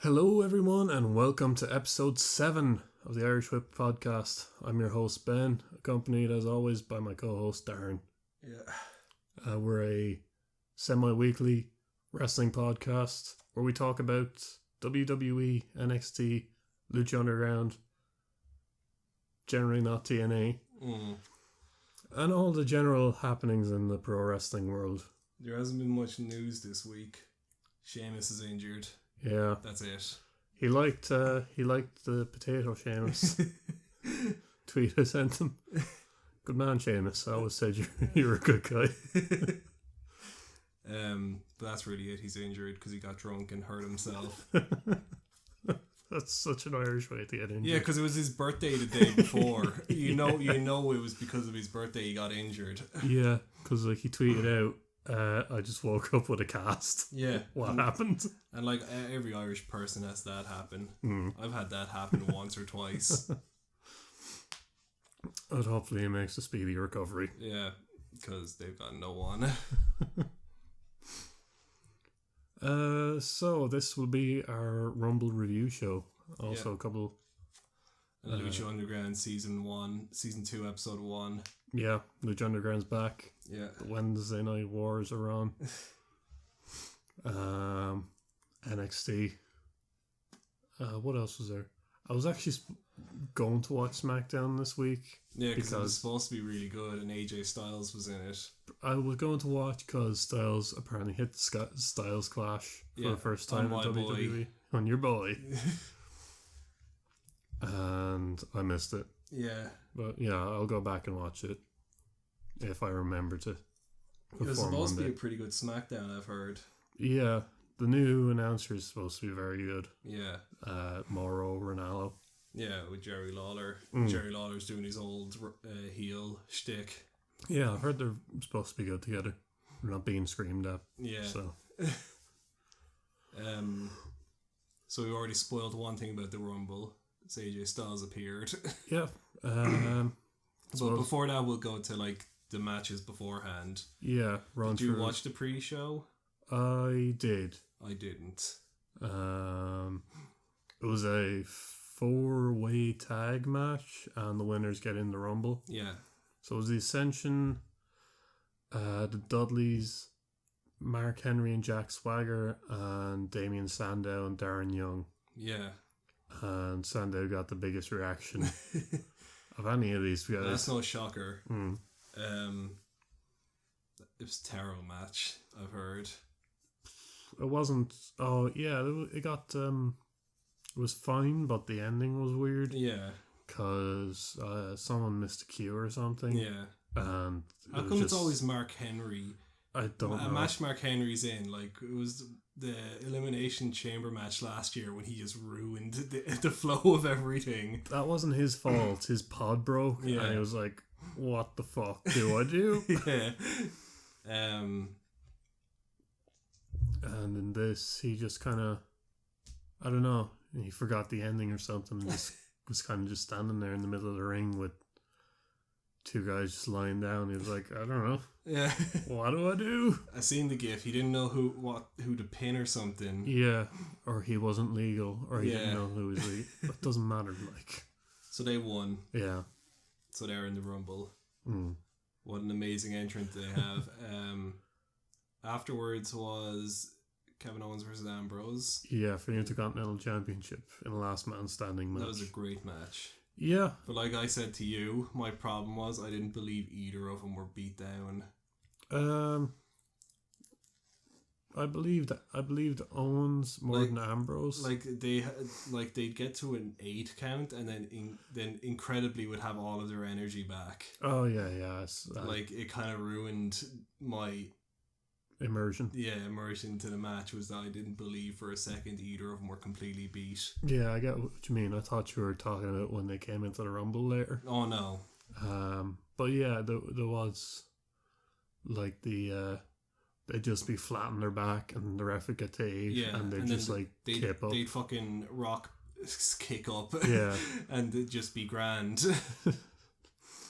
Hello, everyone, and welcome to episode 7 of the Irish Whip podcast. I'm your host, Ben, accompanied as always by my co host, Darren. Yeah. We're a semi weekly wrestling podcast where we talk about WWE, NXT, Lucha Underground, generally not TNA, and all the general happenings in the pro wrestling world. There hasn't been much news this week. Sheamus is injured. Yeah. That's it. He liked the potato, Sheamus. Tweet I sent him. Good man, Sheamus. I always said you're a good guy. But that's really it. He's injured because he got drunk and hurt himself. That's such an Irish way to get injured. Yeah, because it was his birthday the day before. You know it was because of his birthday he got injured. Yeah, because he tweeted out, I just woke up with a cast. Yeah. What happened? And every Irish person has that happen. I've had that happen once or twice. But hopefully he makes a speedy recovery. Yeah, because they've got no one. So this will be our Rumble review show. Also a couple... Lucha Underground Season 2, Episode 1. Yeah, Lucha Underground's back. Yeah. The Wednesday Night Wars are on. NXT. What else was there? I was actually going to watch SmackDown this week. Yeah, because it was supposed to be really good and AJ Styles was in it. I was going to watch because Styles apparently hit the Styles Clash for the first time in WWE. On your boy. And I missed it. Yeah. But yeah, I'll go back and watch it if I remember to. It was supposed to be a pretty good SmackDown, I've heard. Yeah, the new announcer is supposed to be very good. Yeah. Mauro Ranallo. Yeah, with Jerry Lawler. Jerry Lawler's doing his old heel shtick. Yeah, I've heard they're supposed to be good together. They're not being screamed at. Yeah. So. So we already spoiled one thing about the Rumble. AJ Styles appeared. Yeah. But before that, we'll go to the matches beforehand. Yeah. Did you watch the pre-show? I did. I didn't. It was a 4-way tag match, and the winners get in the Rumble. Yeah. So it was the Ascension, the Dudleys, Mark Henry and Jack Swagger, and Damian Sandow and Darren Young. Yeah. And Sandow got the biggest reaction of any of these guys. That's no shocker. It was a terrible match, I've heard. It wasn't. Oh yeah, it got. It was fine, but the ending was weird. Yeah. Because someone missed a cue or something. Yeah. And how come it's always Mark Henry? I don't know. A match Mark Henry's in, it was the Elimination Chamber match last year when he just ruined the flow of everything. That wasn't his fault. His pod broke. Yeah. And he was like, what the fuck do I do? Yeah. And in this, he just kind of, I don't know, he forgot the ending or something and just was kind of just standing there in the middle of the ring with two guys just lying down. He was like, I don't know. Yeah. What do I do? I seen the gif. He didn't know who to pin or something. Yeah. Or he wasn't legal. Or he didn't know who was legal. It doesn't matter, So they won. Yeah. So they're in the Rumble. What an amazing entrant they have. Afterwards was Kevin Owens versus Ambrose. Yeah, for the Intercontinental Championship in a last man standing match. That was a great match. Yeah. But like I said to you, my problem was I didn't believe either of them were beat down. I believed Owens more than Ambrose. They'd get to an 8 count and then incredibly would have all of their energy back. Oh yeah. It kind of ruined my immersion. Yeah, immersion to the match was that I didn't believe for a second either of them were completely beat. Yeah, I get what you mean. I thought you were talking about when they came into the Rumble later. Oh no. But yeah, there was they'd just be flat on their back and the ref would get to 8 and they'd just kip up. They'd fucking rock kick up. Yeah. And it'd just be grand.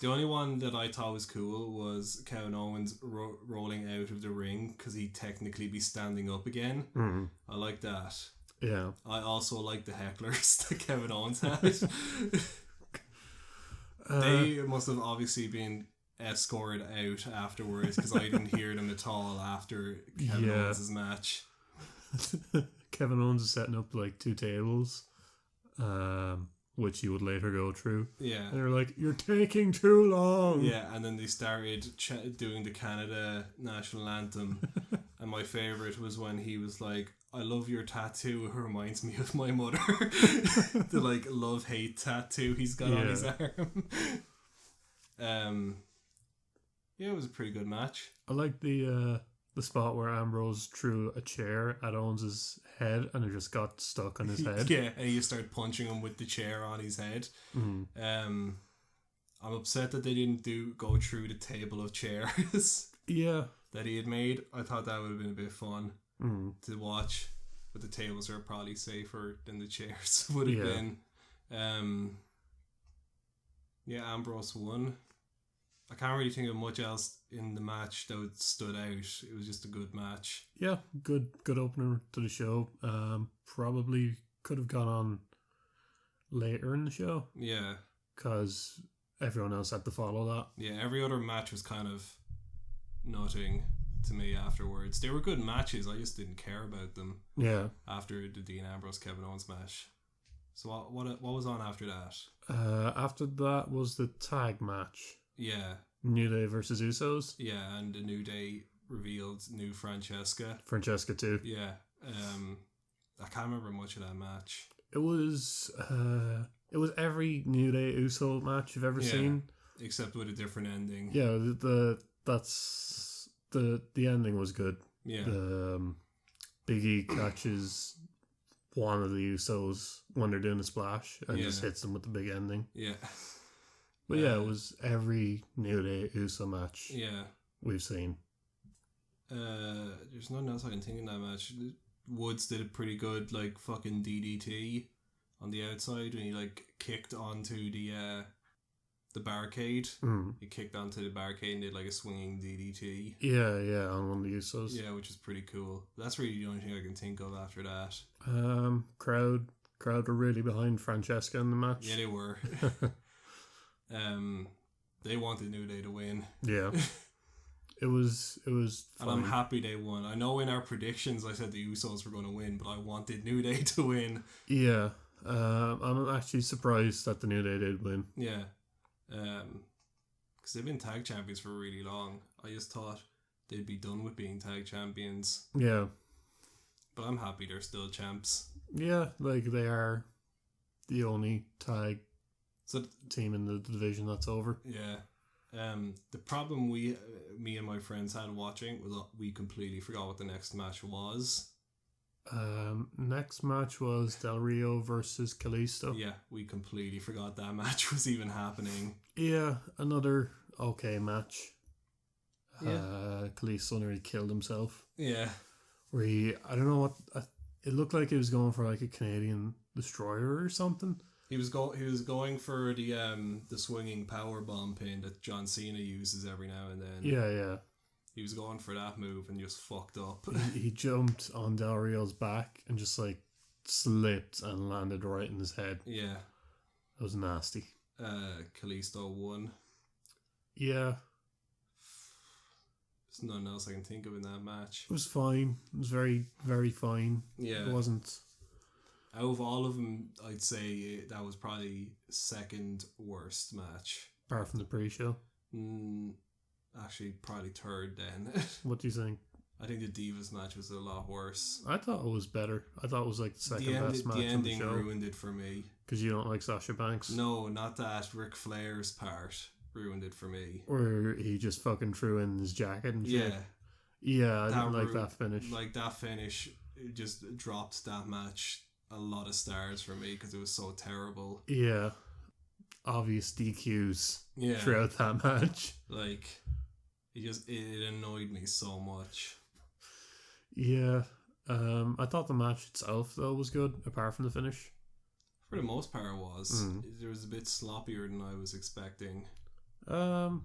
The only one that I thought was cool was Kevin Owens rolling out of the ring because he'd technically be standing up again. I like that. Yeah. I also like the hecklers that Kevin Owens had. They must have obviously been escorted out afterwards because I didn't hear them at all after Kevin Owens' match. Kevin Owens is setting up like 2 tables, which he would later go through. Yeah. And they're like, "You're taking too long." Yeah, and then they started doing the Canada national anthem. And my favourite was when he was like, "I love your tattoo, it reminds me of my mother." The like love-hate tattoo he's got on his arm. Yeah, it was a pretty good match. I like the spot where Ambrose threw a chair at Owens' head and it just got stuck on his head. Yeah, and he just started punching him with the chair on his head. I'm upset that they didn't go through the table of chairs. Yeah. That he had made. I thought that would have been a bit fun to watch, but the tables are probably safer than the chairs would have been. Ambrose won. I can't really think of much else in the match that stood out. It was just a good match. Yeah, good opener to the show. Probably could have gone on later in the show. Yeah. Because everyone else had to follow that. Yeah, every other match was kind of nothing to me afterwards. They were good matches, I just didn't care about them. Yeah. After the Dean Ambrose Kevin Owens match. So what was on after that? After that was the tag match. Yeah. New Day versus Usos. Yeah, and the New Day revealed new Francesca. Francesca too. Yeah. I can't remember much of that match. It was every New Day Uso match you've ever seen. Except with a different ending. Yeah, the ending was good. Yeah. Big E catches one of the Usos when they're doing a splash and just hits them with the big ending. Yeah. But it was every New Day Uso match we've seen. There's nothing else I can think in that match. Woods did a pretty good like fucking DDT on the outside when he like kicked onto the barricade. He kicked onto the barricade and did like a swinging DDT. Yeah, on one of the Usos. Yeah, which is pretty cool. That's really the only thing I can think of after that. Crowd were really behind Francesca in the match. Yeah, they were. They wanted New Day to win. Yeah. It was fun. And I'm happy they won. I know in our predictions I said the Usos were going to win, but I wanted New Day to win. Yeah. I'm actually surprised that the New Day did win. Yeah. Because they've been tag champions for really long. I just thought they'd be done with being tag champions. Yeah. But I'm happy they're still champs. Yeah, like they are the only tag team in the division that's over. Yeah. The problem me and my friends had watching was we completely forgot what the next match was. Next match was Del Rio versus Kalisto. Yeah, we completely forgot that match was even happening. Yeah, another okay match. Yeah. Kalisto nearly killed himself. Yeah. Where I don't know what, it looked like he was going for like a Canadian destroyer or something. He was going for the swinging power bomb pin that John Cena uses every now and then. Yeah. He was going for that move and just fucked up. He jumped on Del Rio's back and just like slipped and landed right in his head. Yeah. That was nasty. Kalisto won. Yeah. There's nothing else I can think of in that match. It was fine. It was very, very fine. Yeah. It wasn't... Out of all of them, I'd say that was probably second worst match. Apart from the pre-show? Actually, probably third then. What do you think? I think the Divas match was a lot worse. I thought it was better. I thought it was like the second best match on the show. The ending ruined it for me. Because you don't like Sasha Banks? No, not that. Ric Flair's part ruined it for me. Where he just fucking threw in his jacket and shit. Yeah, I didn't like that finish. Like that finish, it just dropped that match a lot of stars for me because it was so terrible. Yeah. Obvious DQs throughout that match. Like, it annoyed me so much. Yeah. I thought the match itself, though, was good, apart from the finish. For the most part, it was. It was a bit sloppier than I was expecting. There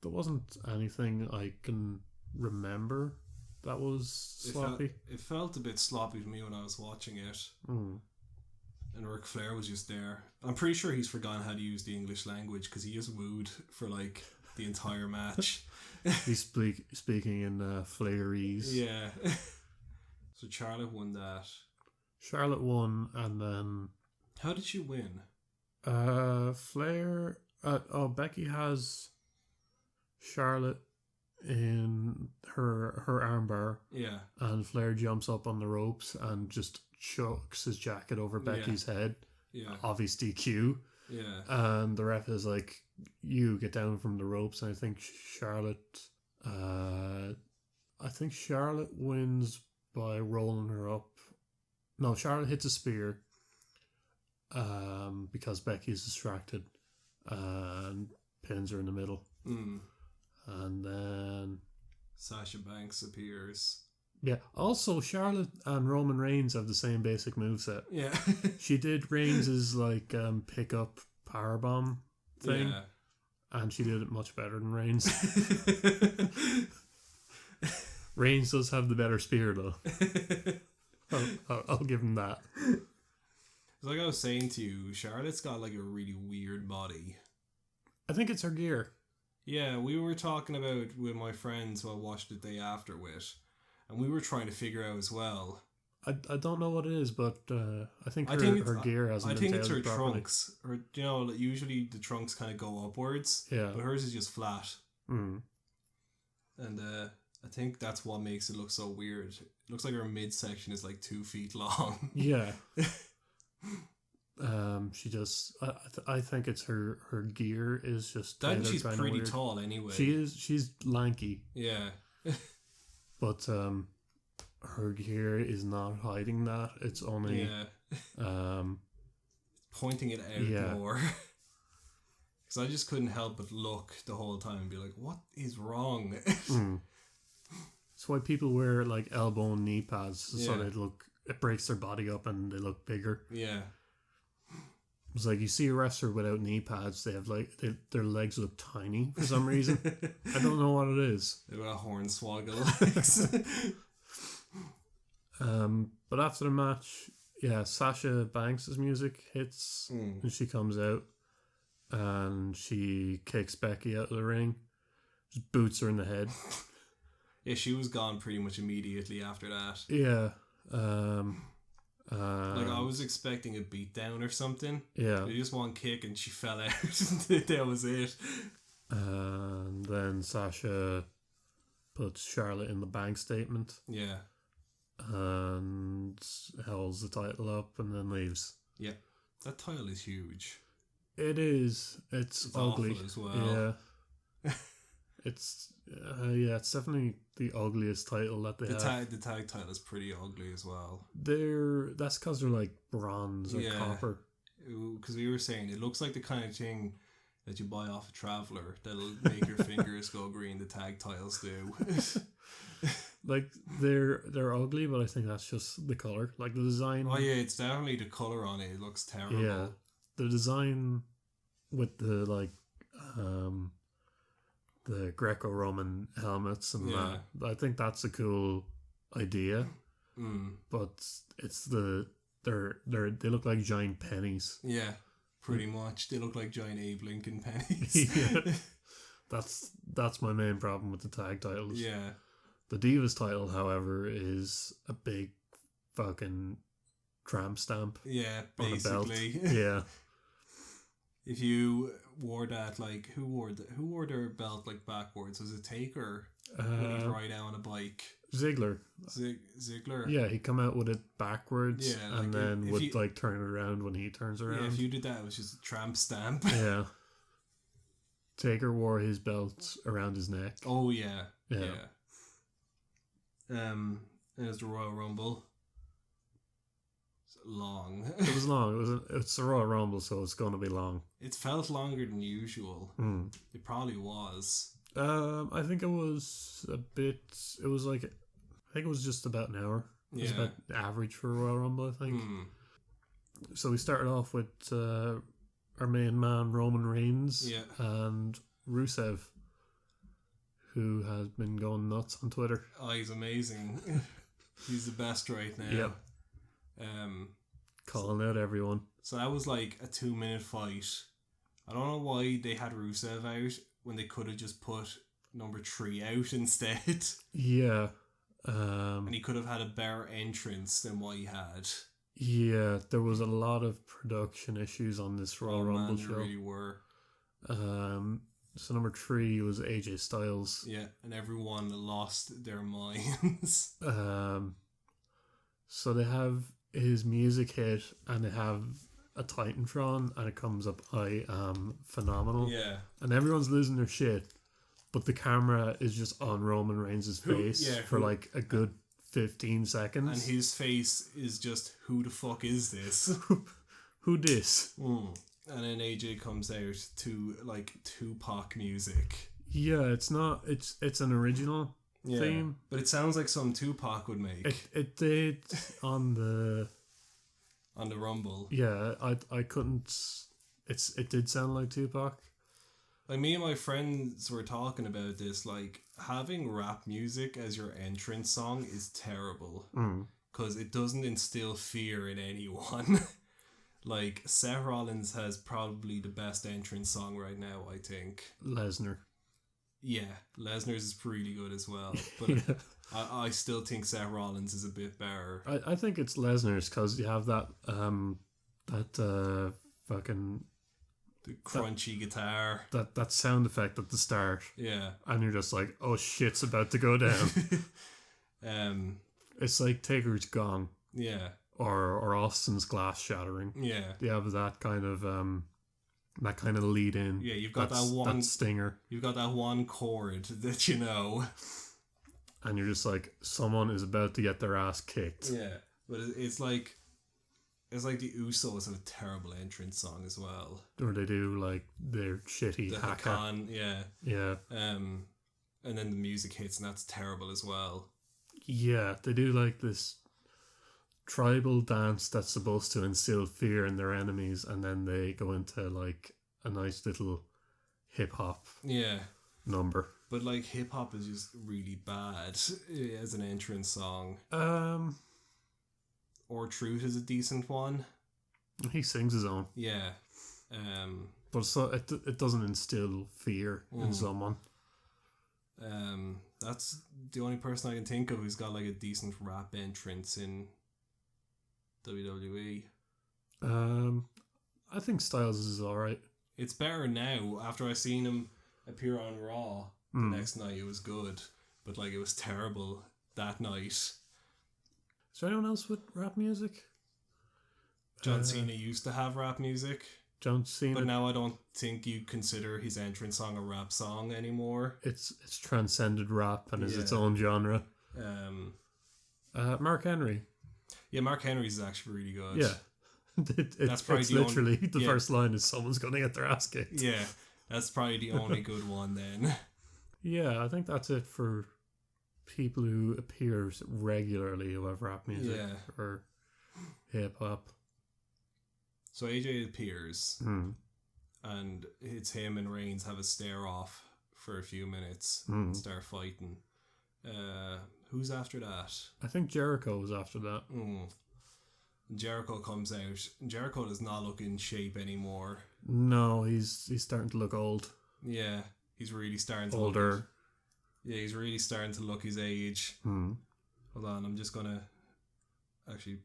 wasn't anything I can remember that was sloppy. It felt a bit sloppy to me when I was watching it. And Ric Flair was just there. I'm pretty sure he's forgotten how to use the English language because he just wooed for like the entire match. He's speaking in Flairese. Yeah. So Charlotte won that. Charlotte won, and then... How did she win? Flair... Becky has Charlotte in her armbar. Yeah. And Flair jumps up on the ropes and just chucks his jacket over Becky's head. Yeah. Obvious DQ. Yeah. And the ref is like, you get down from the ropes. And I think Charlotte wins by rolling her up. No, Charlotte hits a spear because Becky's distracted and pins her in the middle. And then Sasha Banks appears. Yeah. Also, Charlotte and Roman Reigns have the same basic moveset. Yeah. She did Reigns' like pick up powerbomb thing. Yeah. And she did it much better than Reigns. Reigns does have the better spear though. I'll give him that. It's like I was saying to you, Charlotte's got like a really weird body. I think it's her gear. Yeah, we were talking about with my friends who I watched the day after with, and we were trying to figure out as well. I don't know what it is, but I think her gear hasn't been it's her properly. trunks. Or, you know, usually the trunks kind of go upwards. Yeah. But hers is just flat. And I think that's what makes it look so weird. It looks like her midsection is like 2 feet long. Yeah. She just... I think it's her gear is just... Then she's pretty weird. Tall anyway. She's lanky. Yeah. But her gear is not hiding that. It's only... pointing it out more. Because I just couldn't help but look the whole time and be like, what is wrong? That's why people wear like elbow and knee pads, so it breaks their body up and they look bigger. Yeah. It's like you see a wrestler without knee pads, they have like their legs look tiny for some reason. I don't know what it is. They've got hornswoggle legs. But after the match, Sasha Banks' music hits and she comes out and she kicks Becky out of the ring, just boots her in the head. Yeah, she was gone pretty much immediately after that. Yeah. Like I was expecting a beatdown or something. Yeah. Just one kick and she fell out. That was it. And then Sasha puts Charlotte in the bank statement. Yeah. And holds the title up and then leaves. Yeah. That title is huge. It is. It's ugly awful as well. Yeah. It's definitely the ugliest title that they have. The tag title is pretty ugly as well. That's because they're like bronze or copper. Because we were saying it looks like the kind of thing that you buy off a Traveller that'll make your fingers go green. The tag titles do. Like they're ugly, but I think that's just the color. Like the design. Oh yeah, it's definitely the color on it. It looks terrible. Yeah, the design with the like the Greco-Roman helmets and that. I think that's a cool idea. But it's they look like giant pennies. Yeah, pretty much. They look like giant Abe Lincoln pennies. Yeah. That's my main problem with the tag titles. Yeah. The Divas title, however, is a big fucking tramp stamp. Yeah, basically. Yeah. If you wore that, like, who wore their belt like backwards? Was it Taker? When he'd ride out on a bike. Ziggler. Ziggler. Yeah, he'd come out with it backwards, and then would like turn it around when he turns around. Yeah, if you did that, it was just a tramp stamp. Yeah. Taker wore his belt around his neck. Oh yeah. There's the Royal Rumble. It's long. It was long. It's the Royal Rumble, so it's going to be long. It felt longer than usual. It probably was. I think it was a bit. It was like, I think it was just about an hour. It was about average for a Royal Rumble, I think. So we started off with our main man Roman Reigns and Rusev, who has been going nuts on Twitter. Oh, he's amazing. He's the best right now. Yep. Calling out everyone. So that was like a 2-minute fight. I don't know why they had Rusev out when they could have just put number 3 out instead. Yeah. And he could have had a better entrance than what he had. Yeah, there was a lot of production issues on this Royal Rumble show. There really were. So number 3 was AJ Styles. Yeah, and everyone lost their minds. So they have his music hit, and they have a Titantron, and it comes up, "I am phenomenal." Yeah. And everyone's losing their shit, but the camera is just on Roman Reigns' face for like a good 15 seconds. And his face is just, who the fuck is this? Who this? And then AJ comes out to like Tupac music. Yeah, it's not. It's an original theme, but it sounds like something Tupac would make. It did on the Rumble. Yeah, I couldn't. It did sound like Tupac. Like, me and my friends were talking about this. Like, having rap music as your entrance song is terrible because it doesn't instill fear in anyone. Like, Seth Rollins has probably the best entrance song right now, I think. Lesnar. Yeah, Lesnar's is pretty good as well. But I still think Seth Rollins is a bit better. I think it's Lesnar's because you have that fucking... The crunchy guitar. That sound effect at the start. Yeah. And you're just like, oh, shit's about to go down. It's like Taker's Gong. Yeah. Or Austin's glass shattering. Yeah. You have that kind of lead in. Yeah, you've got that stinger. You've got that one chord that you know. And you're just like, someone is about to get their ass kicked. Yeah. But it's like the Usos have a terrible entrance song as well. Or they do like their shitty hacker. Yeah. Yeah. And then the music hits and that's terrible as well. Yeah, they do like this tribal dance that's supposed to instill fear in their enemies, and then they go into like a nice little hip hop number. But like, hip hop is just really bad as an entrance song. Or Truth is a decent one. He sings his own. Yeah. But so it doesn't instill fear in someone. That's the only person I can think of who's got like a decent rap entrance in WWE. I think Styles is alright. It's better now. After I seen him appear on Raw the next night, it was good. But like, it was terrible that night. Is there anyone else with rap music? John Cena used to have rap music. John Cena. But now I don't think you consider his entrance song a rap song anymore. It's transcended rap and is its own genre. Mark Henry. Yeah, Mark Henry's is actually really good. Yeah. It's literally the first line is someone's going to get their ass kicked. Yeah, that's probably the only good one then. Yeah, I think that's it for people who appear regularly who have rap music or hip hop. So AJ appears, and it's him and Reigns have a stare off for a few minutes and start fighting. Who's after that? I think Jericho was after that. Jericho comes out. Jericho does not look in shape anymore. No, he's starting to look old. Yeah, he's really starting to older. He's really starting to look his age. Hold on, I'm just gonna actually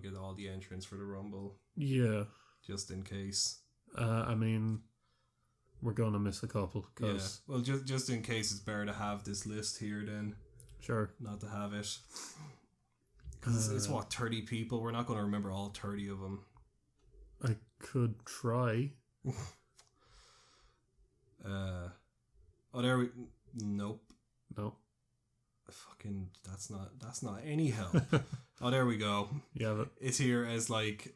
get all the entrants for the Rumble. Yeah. Just in case. I mean, we're gonna miss a couple. Cause well, just in case, it's better to have this list here then. Sure. Not to have it. Because it's 30 people? We're not going to remember all 30 of them. I could try. There we... Nope. No. Fucking... That's not any help. There we go. Yeah, but... It's here as like...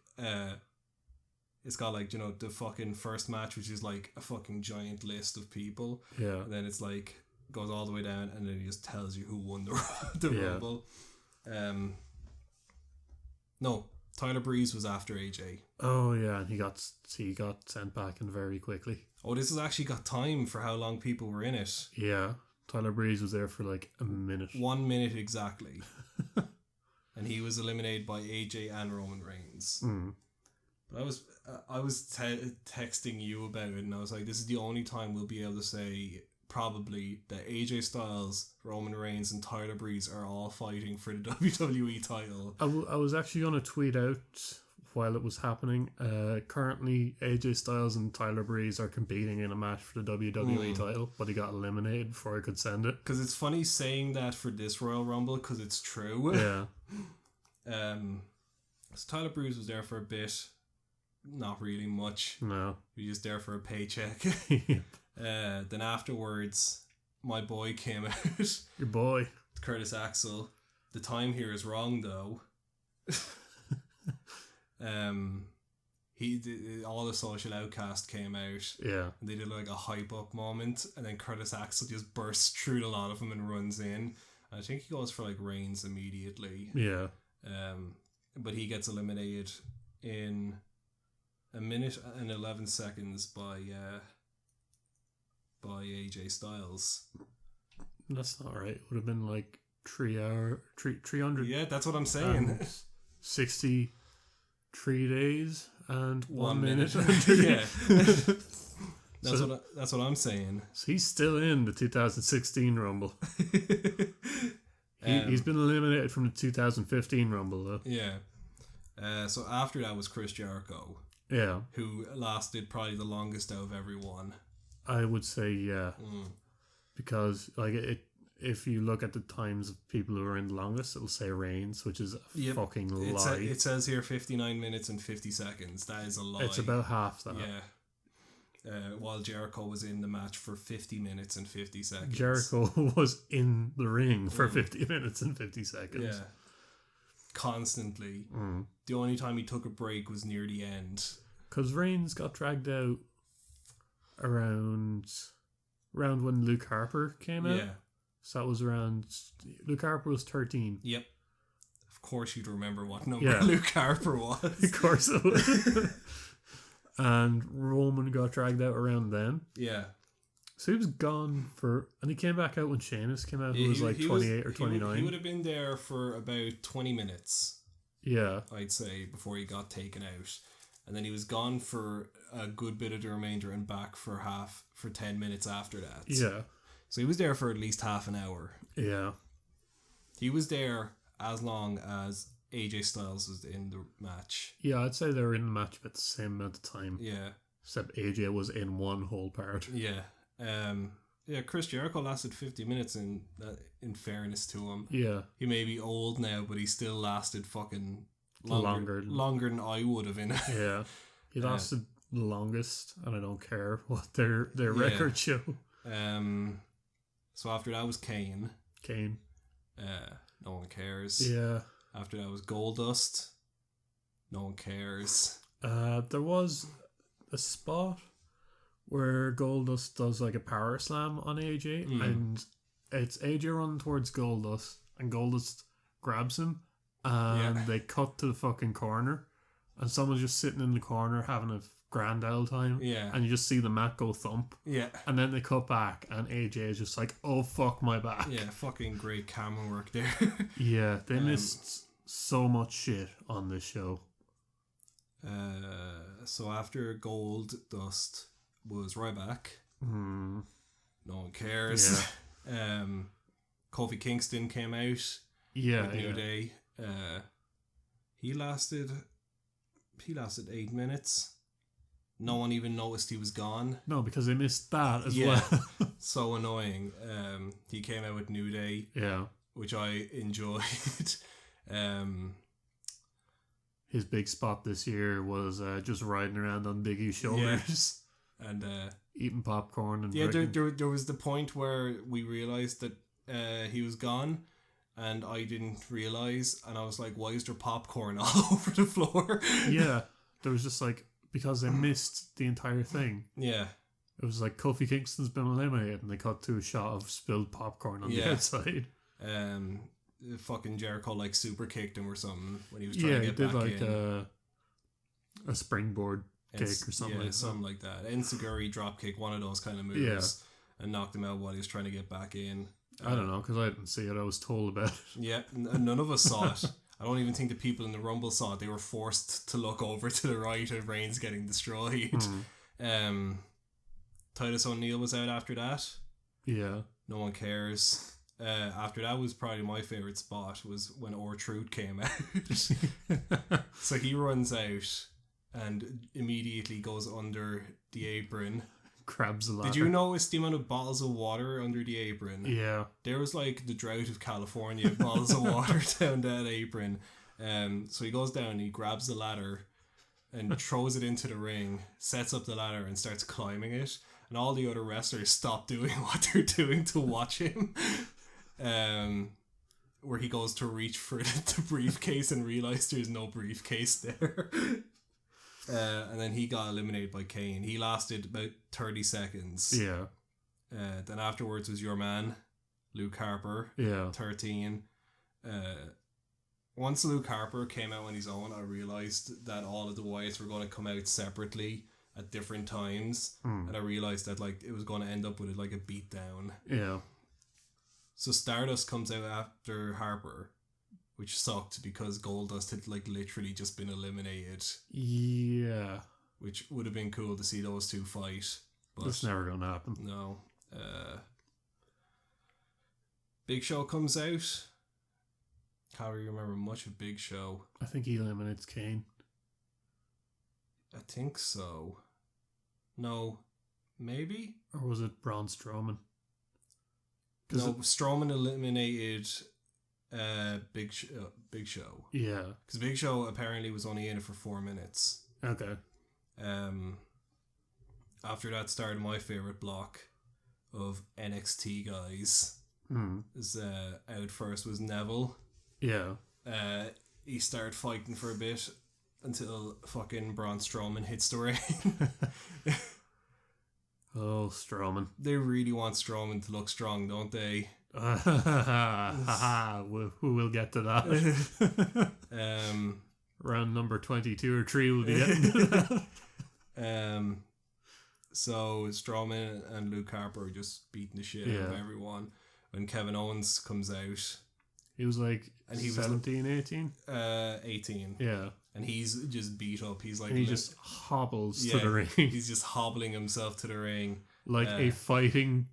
It's got like, the fucking first match, which is like a fucking giant list of people. Yeah. And then it's like... Goes all the way down and then it just tells you who won the Rumble. No, Tyler Breeze was after AJ. Oh yeah, and he got sent back in very quickly. Oh, this has actually got time for how long people were in it. Yeah. Tyler Breeze was there for like a minute. 1 minute exactly. And he was eliminated by AJ and Roman Reigns. But I was texting you about it, and I was like, this is the only time we'll be able to say probably that AJ Styles, Roman Reigns, and Tyler Breeze are all fighting for the WWE title. I was actually going to tweet out while it was happening. Currently, AJ Styles and Tyler Breeze are competing in a match for the WWE title, but he got eliminated before I could send it. Because it's funny saying that for this Royal Rumble, because it's true. Yeah. So Tyler Breeze was there for a bit. Not really much. No. He was just there for a paycheck. Yep. Then afterwards, my boy came out. Your boy. Curtis Axel. The time here is wrong, though. He did, all the Social Outcast came out. Yeah. And they did like a hype up moment, and then Curtis Axel just bursts through a lot of them and runs in. I think he goes for like Reigns immediately. Yeah. But he gets eliminated in 1 minute and 11 seconds by AJ Styles. That's not right. It would have been like 300. Yeah, that's what I'm saying. 63 days and 1 minute. Yeah. That's what I'm saying. So he's still in the 2016 Rumble. He's been eliminated from the 2015 Rumble though. Yeah. So after that was Chris Jericho. Yeah. Who lasted probably the longest out of everyone. I would say yeah. Because like if you look at the times of people who are in the longest, it'll say Reigns, which is a fucking lie. It says here 59 minutes and 50 seconds. That is a lie. It's about half that. Yeah. While Jericho was in the match for 50 minutes and 50 seconds. Jericho was in the ring for 50 minutes and 50 seconds. Yeah. Constantly. The only time he took a break was near the end. Because Reigns got dragged out around when Luke Harper came out. Yeah. So that was around... Luke Harper was 13. Yep. Of course you'd remember what number Luke Harper was. Of course it was. And Roman got dragged out around then. Yeah. So he was gone for... And he came back out when Sheamus came out, who was like 28 or 29. He would have been there for about 20 minutes. Yeah. I'd say, before he got taken out. And then he was gone for a good bit of the remainder and back for 10 minutes after that. Yeah. So he was there for at least half an hour. Yeah. He was there as long as AJ Styles was in the match. Yeah, I'd say they were in the match about the same amount of time. Yeah. Except AJ was in one whole part. Yeah. Chris Jericho lasted 50 minutes in fairness to him. Yeah. He may be old now, but he still lasted fucking longer than I would have in it. Yeah. He lasted the longest, and I don't care what their records show. So after that was Kane. No one cares. Yeah. After that was Goldust. No one cares. There was a spot where Goldust does like a power slam on AJ, and it's AJ running towards Goldust, and Goldust grabs him, and they cut to the fucking corner, and someone's just sitting in the corner having a grand old time, and you just see the mat go thump, and then they cut back, and AJ is just like, oh fuck my back. Yeah, fucking great camera work there. Yeah, they missed so much shit on this show. So after Goldust was Ryback. No one cares. Yeah. Kofi Kingston came out. With New Day. He lasted 8 minutes. No one even noticed he was gone. No, because they missed that as well. So annoying. He came out with New Day. Yeah. Which I enjoyed. His big spot this year was just riding around on Big E's shoulders. And eating popcorn. And there was the point where we realised that he was gone. And I didn't realise. And I was like, why is there popcorn all over the floor? Yeah. There was just like... Because they missed the entire thing. Yeah. It was like Kofi Kingston's been eliminated and they cut to a shot of spilled popcorn on the outside. Fucking Jericho like super kicked him or something when he was trying to get back in. Yeah, he did like a springboard kick or something like that. Something like that. Enziguri dropkick, one of those kind of moves. and knocked him out while he was trying to get back in. I don't know, because I didn't see it. I was told about it. Yeah, none of us saw it. I don't even think the people in the Rumble saw it. They were forced to look over to the right of Reigns getting destroyed. Titus O'Neil was out after that. Yeah. No one cares. After that was probably my favourite spot, was when R-Truth came out. So he runs out and immediately goes under the apron. Grabs the ladder. Did you notice the amount of bottles of water under the apron? Yeah. There was like the drought of California, bottles of water down that apron. So he goes down, he grabs the ladder and throws it into the ring, sets up the ladder and starts climbing it. And all the other wrestlers stop doing what they're doing to watch him. Where he goes to reach for the briefcase and realize there's no briefcase there. And then he got eliminated by Kane. He lasted about 30 seconds. Yeah. Then afterwards was your man, Luke Harper. Yeah. 13. Once Luke Harper came out on his own, I realised that all of the Wyatts were going to come out separately at different times. And I realised that like it was going to end up with like a beatdown. Yeah. So Stardust comes out after Harper, which sucked because Goldust had like literally just been eliminated. Yeah. Which would have been cool to see those two fight. But that's never going to happen. No. Big Show comes out. Can't really remember much of Big Show. I think he eliminates Kane. I think so. No. Maybe? Or was it Braun Strowman? No, Strowman eliminated Big Show. Yeah. Because Big Show apparently was only in it for 4 minutes. Okay. After that started my favourite block of NXT guys. Out first was Neville. Yeah. He started fighting for a bit until fucking Braun Strowman hits the ring. Oh, Strowman. They really want Strowman to look strong, don't they? Who will get to that? Round number 22 or 3 will be getting to that. So Strowman and Luke Harper are just beating the shit out of everyone. When Kevin Owens comes out, he was like 17, 18? 18. Yeah. And he's just beat up. He's like... And he just hobbles to the ring. He's just hobbling himself to the ring. Like a fighting...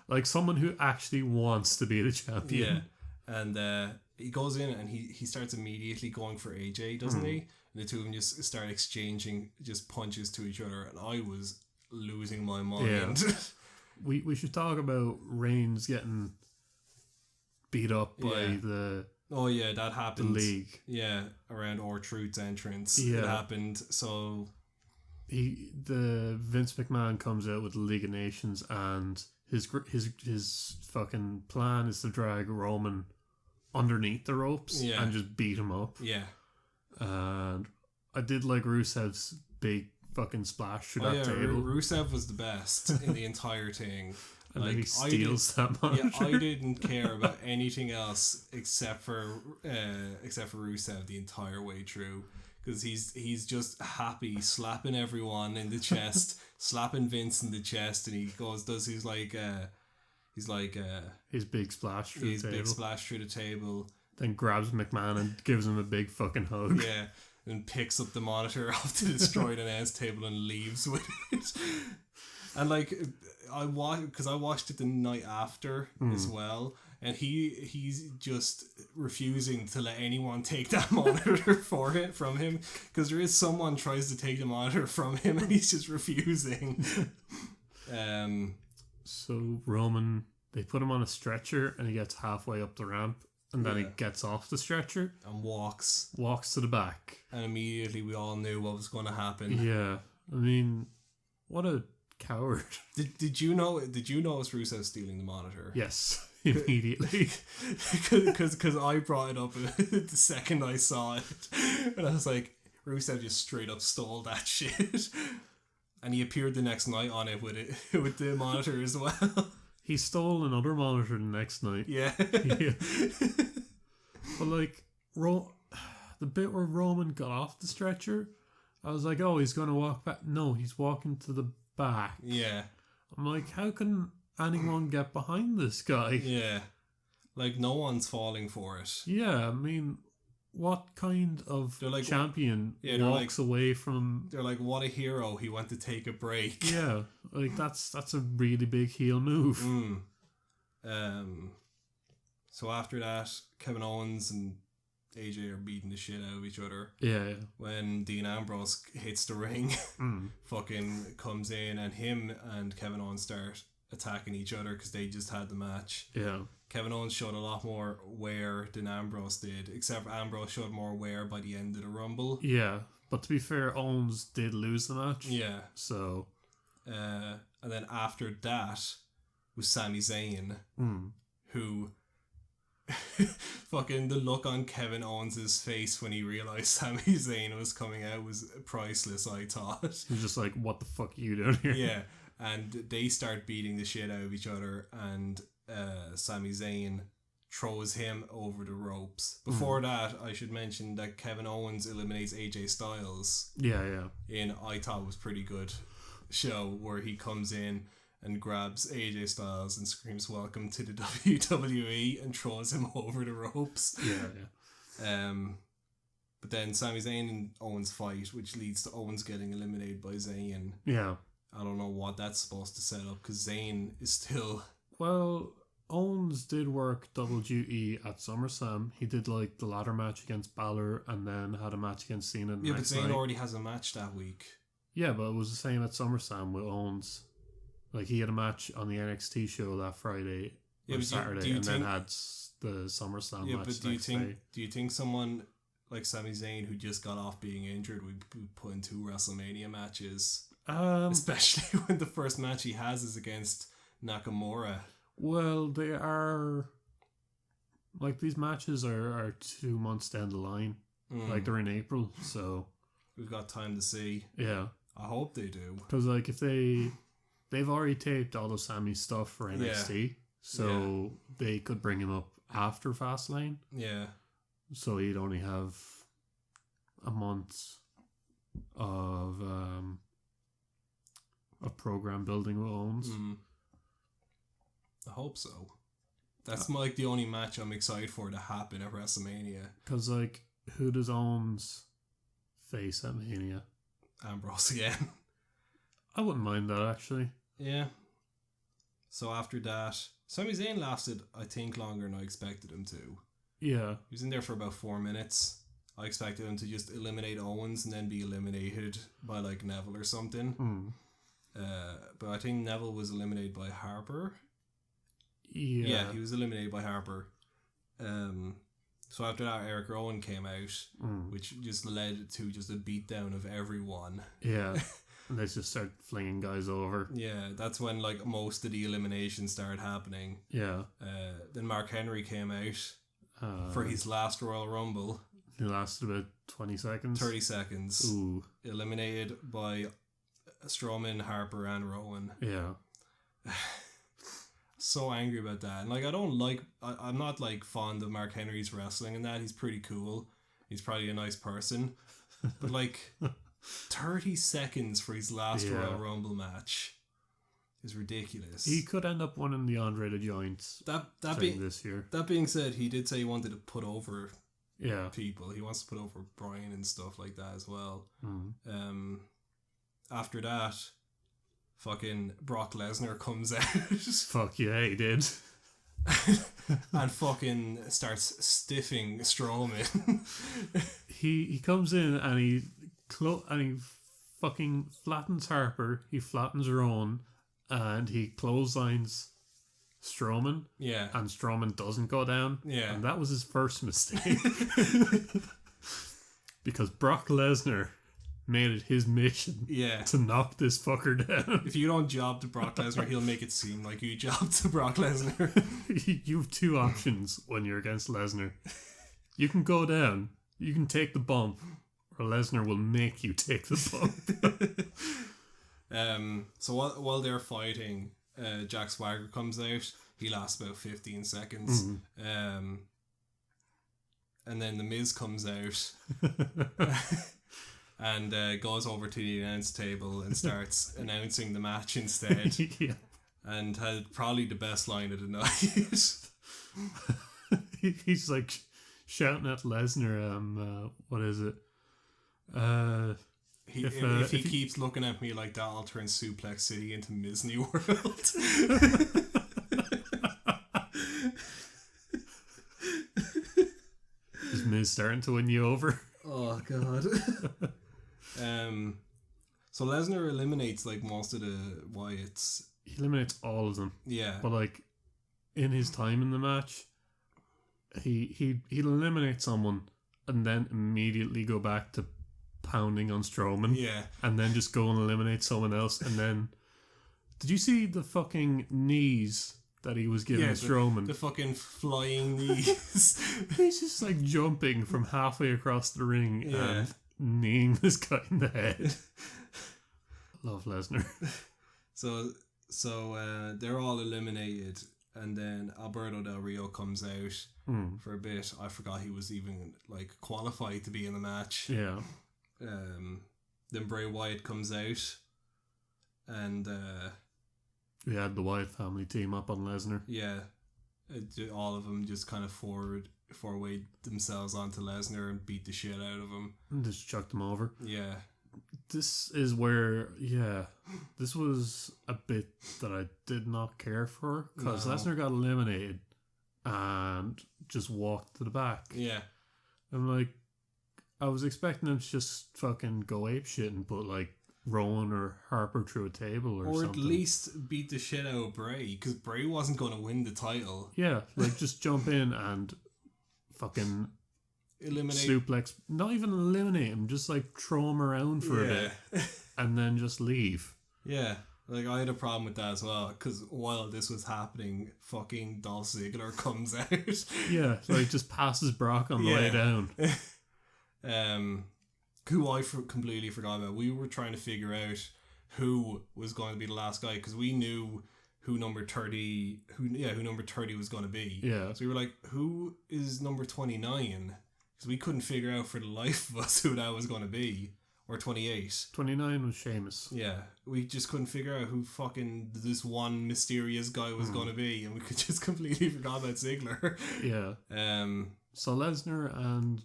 Like someone who actually wants to be the champion. Yeah. And he goes in and he starts immediately going for AJ, doesn't he? And the two of them just start exchanging just punches to each other. And I was losing my mind. Yeah. we should talk about Reigns getting beat up by the... Oh yeah, that happened. The league. Yeah, around R-Truth's entrance. Yeah. It happened, so... The Vince McMahon comes out with the League of Nations and his fucking plan is to drag Roman underneath the ropes and just beat him up. Yeah. And I did like Rusev's big fucking splash through that table. Rusev was the best in the entire thing. And like, then he steals that monitor. Yeah, I didn't care about anything else except for Rusev the entire way through, because he's just happy slapping everyone in the chest, slapping Vince in the chest, and he does his big splash through the table. Big splash through the table. Then grabs McMahon and gives him a big fucking hug. Yeah, and picks up the monitor off the destroyed announce table and leaves with it. And like, I watched it the night after as well, and he's just refusing to let anyone take that monitor from him, because there is someone tries to take the monitor from him and he's just refusing. So Roman, they put him on a stretcher and he gets halfway up the ramp and then he gets off the stretcher and walks to the back, and immediately we all knew what was going to happen. Yeah, I mean, what a coward. Did you notice Rusev stealing the monitor? Yes, immediately. Because I brought it up the second I saw it, and I was like, Rusev just straight up stole that shit. And he appeared the next night on it with the monitor as well. He stole another monitor the next night. Yeah. But like, the bit where Roman got off the stretcher, I was like, oh, he's going to walk back. No, he's walking to the back. Yeah. I'm like, how can anyone get behind this guy? Yeah. Like, no one's falling for it. Yeah, I mean, what kind of champion walks away from... They're like, what a hero, he went to take a break. Yeah, like, that's a really big heel move. So after that, Kevin Owens and AJ are beating the shit out of each other. Yeah. When Dean Ambrose hits the ring, fucking comes in, and him and Kevin Owens start attacking each other because they just had the match. Yeah. Kevin Owens showed a lot more wear than Ambrose did, except Ambrose showed more wear by the end of the Rumble. Yeah, but to be fair, Owens did lose the match. Yeah. So. And then after that was Sami Zayn, who... fucking the look on Kevin Owens' face when he realised Sami Zayn was coming out was priceless, I thought. He's just like, what the fuck are you doing here? Yeah, and they start beating the shit out of each other, and Sami Zayn throws him over the ropes. Before that, I should mention that Kevin Owens eliminates AJ Styles. Yeah. In, I thought, was pretty good show, where he comes in and grabs AJ Styles and screams "Welcome to the WWE" and throws him over the ropes. Yeah. But then Sami Zayn and Owens fight, which leads to Owens getting eliminated by Zayn. Yeah. I don't know what that's supposed to set up, because Zayn is still... Well, Owens did work double duty at SummerSlam. He did like the ladder match against Balor and then had a match against Cena. Yeah, but Zayn already has a match that week. Yeah, but it was the same at SummerSlam with Owens. Like, he had a match on the NXT show that Friday or Saturday, and then had the SummerSlam match but next day. Do you think someone like Sami Zayn, who just got off being injured, would put in 2 WrestleMania matches? Especially when the first match he has is against Nakamura. Well, they are... Like, these matches are 2 months down the line. Like, they're in April, so... We've got time to see. Yeah. I hope they do. Because, like, if they've already taped all of Sammy's stuff for NXT, so they could bring him up after Fastlane. Yeah. So he'd only have a month of program building with Owens. I hope so. That's like the only match I'm excited for to happen at WrestleMania. Because, like, who does Owens face at Mania? Ambrose again. I wouldn't mind that, actually. Yeah. So after that, Sami Zayn lasted, I think, longer than I expected him to. Yeah. He was in there for about 4 minutes. I expected him to just eliminate Owens and then be eliminated by, like, Neville or something. But I think Neville was eliminated by Harper. Yeah, he was eliminated by Harper. So after that, Eric Rowan came out, which just led to just a beatdown of everyone. Yeah. And they just start flinging guys over. Yeah, that's when, like, most of the eliminations started happening. Yeah. Then Mark Henry came out for his last Royal Rumble. He lasted about 20 seconds. 30 seconds. Ooh. Eliminated by Strowman, Harper, and Rowan. Yeah. So angry about that. And, like, I'm not, like, fond of Mark Henry's wrestling and that. He's pretty cool. He's probably a nice person. But, like... 30 seconds for his last Royal Rumble match is ridiculous. He could end up winning the Andre the Giant this year. That being said, he did say he wanted to put over people. He wants to put over Bryan and stuff like that as well. After that, fucking Brock Lesnar comes out. Fuck yeah, he did. And fucking starts stiffing Strowman. He comes in and he fucking flattens Harper, he flattens Rowan, and he clotheslines Strowman. Yeah. And Strowman doesn't go down. Yeah. And that was his first mistake. Because Brock Lesnar made it his mission to knock this fucker down. If you don't job to Brock Lesnar, he'll make it seem like you jobbed to Brock Lesnar. You have 2 options when you're against Lesnar. You can go down, you can take the bump, or Lesnar will make you take the bump. So while they're fighting, Jack Swagger comes out. He lasts about 15 seconds. And then The Miz comes out and goes over to the announce table and starts announcing the match instead. and had probably the best line of the night. He's like shouting at Lesnar, what is it? If he keeps looking at me like that, I'll turn Suplex City into Disney World. Is Miz starting to win you over? Oh god. So Lesnar eliminates like most of the Wyatts. He eliminates all of them. Yeah. But like in his time in the match, he'd eliminate someone and then immediately go back to pounding on Strowman. Yeah. And then just go and eliminate someone else. And then did you see the fucking knees that he was giving Strowman? The fucking flying knees. He's just like jumping from halfway across the ring and kneeing this guy in the head. Love Lesnar. So they're all eliminated, and then Alberto Del Rio comes out for a bit. I forgot he was even like qualified to be in the match. Yeah. Then Bray Wyatt comes out, and we had the Wyatt family team up on Lesnar. Yeah, all of them just kind of four-way themselves onto Lesnar and beat the shit out of him. And just chucked him over. Yeah. This is where, this was a bit that I did not care for, because Lesnar got eliminated and just walked to the back. Yeah. I'm like, I was expecting him to just fucking go apeshit and put like Rowan or Harper through a table or something. Or at least beat the shit out of Bray, because Bray wasn't going to win the title. Yeah, like just jump in and fucking eliminate, suplex, not even eliminate him, just like throw him around for a bit and then just leave. Yeah, like I had a problem with that as well, because while this was happening, fucking Dolph Ziggler comes out. Yeah, like just passes Brock on the way down. Who I completely forgot about. We were trying to figure out who was going to be the last guy, because we knew who number 30 was going to be. Yeah. So we were like, who is number 29? Because we couldn't figure out for the life of us who that was going to be. Or 28. 29 was Sheamus. Yeah. We just couldn't figure out who fucking this one mysterious guy was going to be, and we could just completely forgot about Ziggler. Yeah. So Lesnar and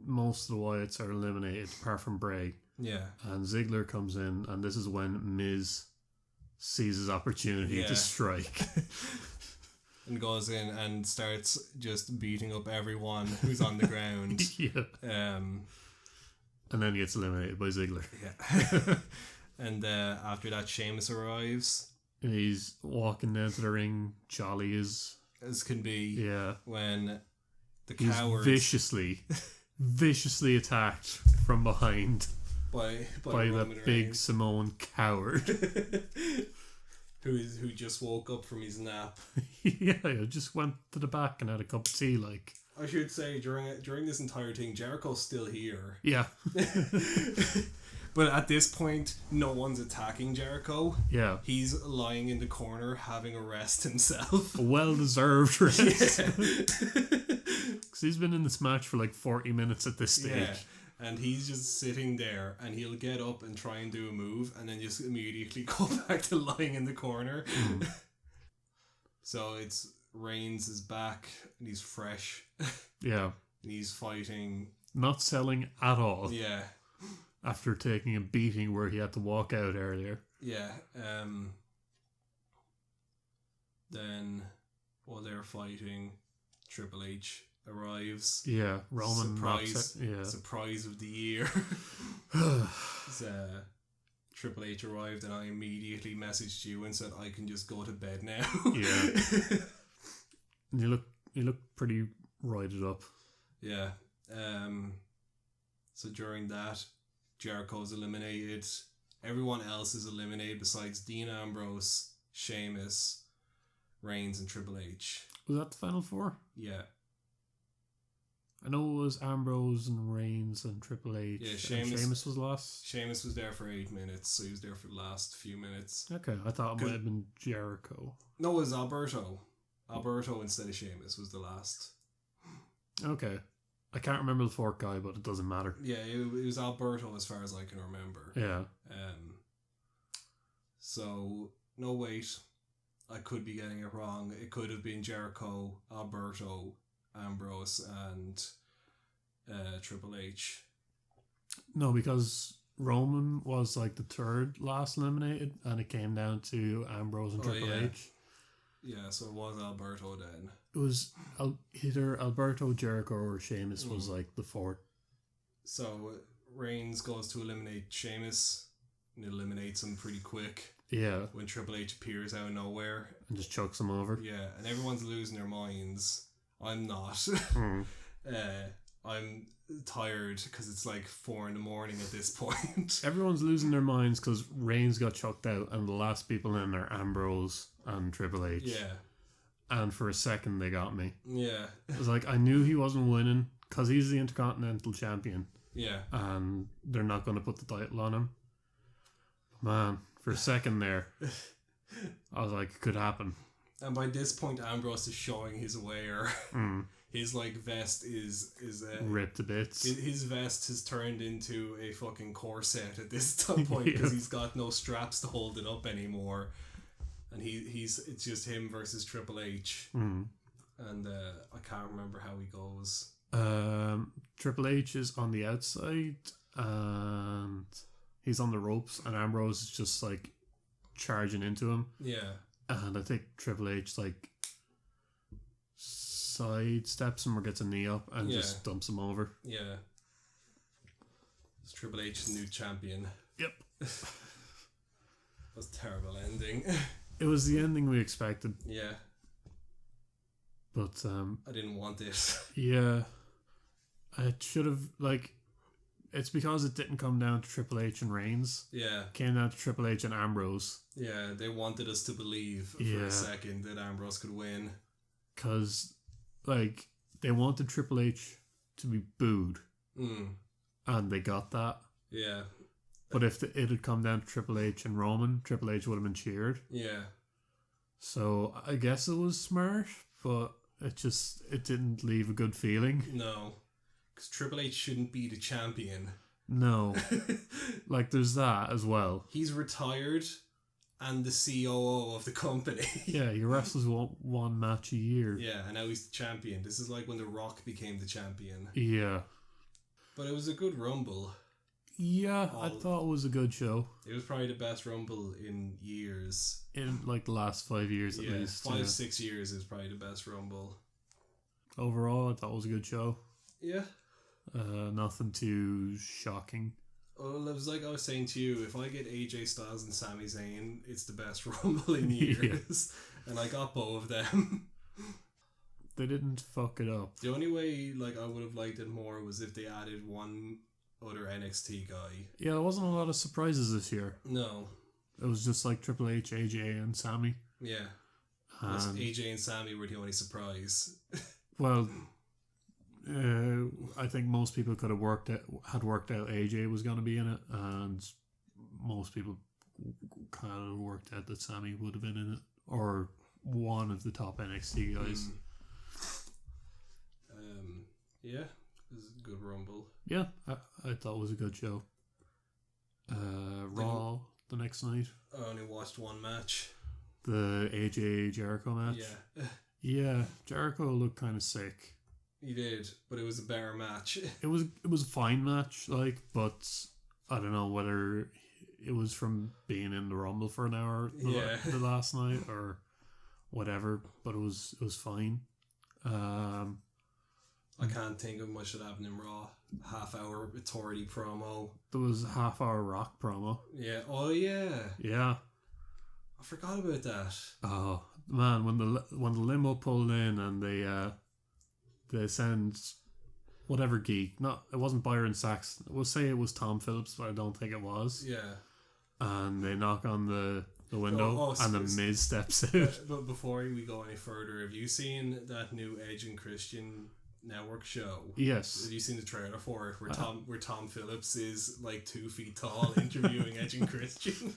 most of the Wyatts are eliminated apart from Bray. Yeah. And Ziggler comes in, and this is when Miz sees his opportunity to strike. And goes in and starts just beating up everyone who's on the ground. Yeah. And then he gets eliminated by Ziggler. Yeah. And after that, Sheamus arrives. And he's walking down to the ring, jolly as can be. Yeah. When the he's cowards viciously attacked from behind by that big Samoan coward who just woke up from his nap. Yeah, just went to the back and had a cup of tea. Like I should say, during this entire thing, Jericho's still here. Yeah. But at this point, no one's attacking Jericho. Yeah. He's lying in the corner having a rest himself. A well-deserved rest. Because he's been in this match for like 40 minutes at this stage. Yeah. And he's just sitting there, and he'll get up and try and do a move, and then just immediately go back to lying in the corner. So it's Reigns is back, and he's fresh. Yeah. And he's fighting. Not selling at all. Yeah. After taking a beating where he had to walk out earlier. Yeah. Then, while they're fighting, Triple H arrives. Yeah, Roman surprise of the year. Triple H arrived, and I immediately messaged you and said I can just go to bed now. Yeah. And you look pretty roided up. Yeah. So during that, Jericho's eliminated. Everyone else is eliminated besides Dean Ambrose, Sheamus, Reigns, and Triple H. Was that the final four? Yeah. I know it was Ambrose and Reigns and Triple H. Yeah, Sheamus was last. Sheamus was there for 8 minutes, so he was there for the last few minutes. Okay, I thought it might have been Jericho. No, it was Alberto. Alberto instead of Sheamus was the last. Okay. I can't remember the fourth guy, but it doesn't matter. Yeah, it was Alberto as far as I can remember. Yeah. So, no wait. I could be getting it wrong. It could have been Jericho, Alberto, Ambrose, and Triple H. No, because Roman was like the third last eliminated, and it came down to Ambrose and Triple H. Yeah, so it was Alberto then. It was either Alberto, Jericho, or Sheamus was like the fourth. So Reigns goes to eliminate Sheamus and eliminates him pretty quick. Yeah. When Triple H appears out of nowhere. And just chucks him over. Yeah, and everyone's losing their minds. I'm not. I'm tired because it's like 4 a.m. at this point. Everyone's losing their minds because Reigns got chucked out and the last people in are Ambrose and Triple H. Yeah. And for a second they got me. Yeah. It was like I knew he wasn't winning because he's the Intercontinental Champion. Yeah. And they're not going to put the title on him. Man, for a second there, I was like, it could happen. And by this point, Ambrose is showing his wear. His like vest is ripped to bits. His vest has turned into a fucking corset at this point because he's got no straps to hold it up anymore, and it's just him versus Triple H. And I can't remember how he goes. Triple H is on the outside and he's on the ropes, and Ambrose is just like charging into him. Yeah. And I think Triple H like sidesteps him or gets a knee up and just dumps him over. Yeah. It's Triple H's new champion. Yep. That's a terrible ending. It was the ending we expected. Yeah. But I didn't want it. Yeah. It should have it's because it didn't come down to Triple H and Reigns. Yeah. It came down to Triple H and Ambrose. Yeah, they wanted us to believe for a second that Ambrose could win. Because, they wanted Triple H to be booed. And they got that. Yeah. But if it had come down to Triple H and Roman, Triple H would have been cheered. Yeah. So, I guess it was smart, but it didn't leave a good feeling. No. Because Triple H shouldn't be the champion. No. There's that as well. He's retired and the COO of the company. Yeah, he wrestles one match a year. Yeah, and now he's the champion. This is like when The Rock became the champion. Yeah. But it was a good Rumble. Yeah, I thought it was a good show. It was probably the best Rumble in years. In the last 5 years at least. 5-6 years is probably the best Rumble. Overall, I thought it was a good show. Yeah. Nothing too shocking. Well, it was like I was saying to you, if I get AJ Styles and Sami Zayn, it's the best Rumble in years. And I got both of them. They didn't fuck it up. The only way I would have liked it more was if they added one other NXT guy. Yeah, there wasn't a lot of surprises this year. No. It was just Triple H, AJ, and Sami. Yeah. AJ and Sami were the only surprise. Well, I think most people had worked out AJ was going to be in it, and most people kind of worked out that Sami would have been in it, or one of the top NXT guys. Yeah, it was a good Rumble. Yeah, I thought it was a good show. Raw the next night. I only watched one match. The AJ Jericho match. Yeah. Yeah, Jericho looked kind of sick. He did, but it was a better match. It was a fine match, but I don't know whether it was from being in the Rumble for an hour the last night or whatever, but it was fine. I can't think of much that happened in Raw. Half-hour authority promo. There was a half-hour Rock promo. Yeah. Oh yeah. Yeah. I forgot about that. Oh man, when the limo pulled in and they send whatever geek. It wasn't Byron Saxton. We'll say it was Tom Phillips, but I don't think it was. Yeah. And they knock on the window and the Miz steps out. But before we go any further, have you seen that new Edge and Christian network show? Yes. Have you seen the trailer for it where Tom Phillips is 2 feet tall interviewing Edge and Christian?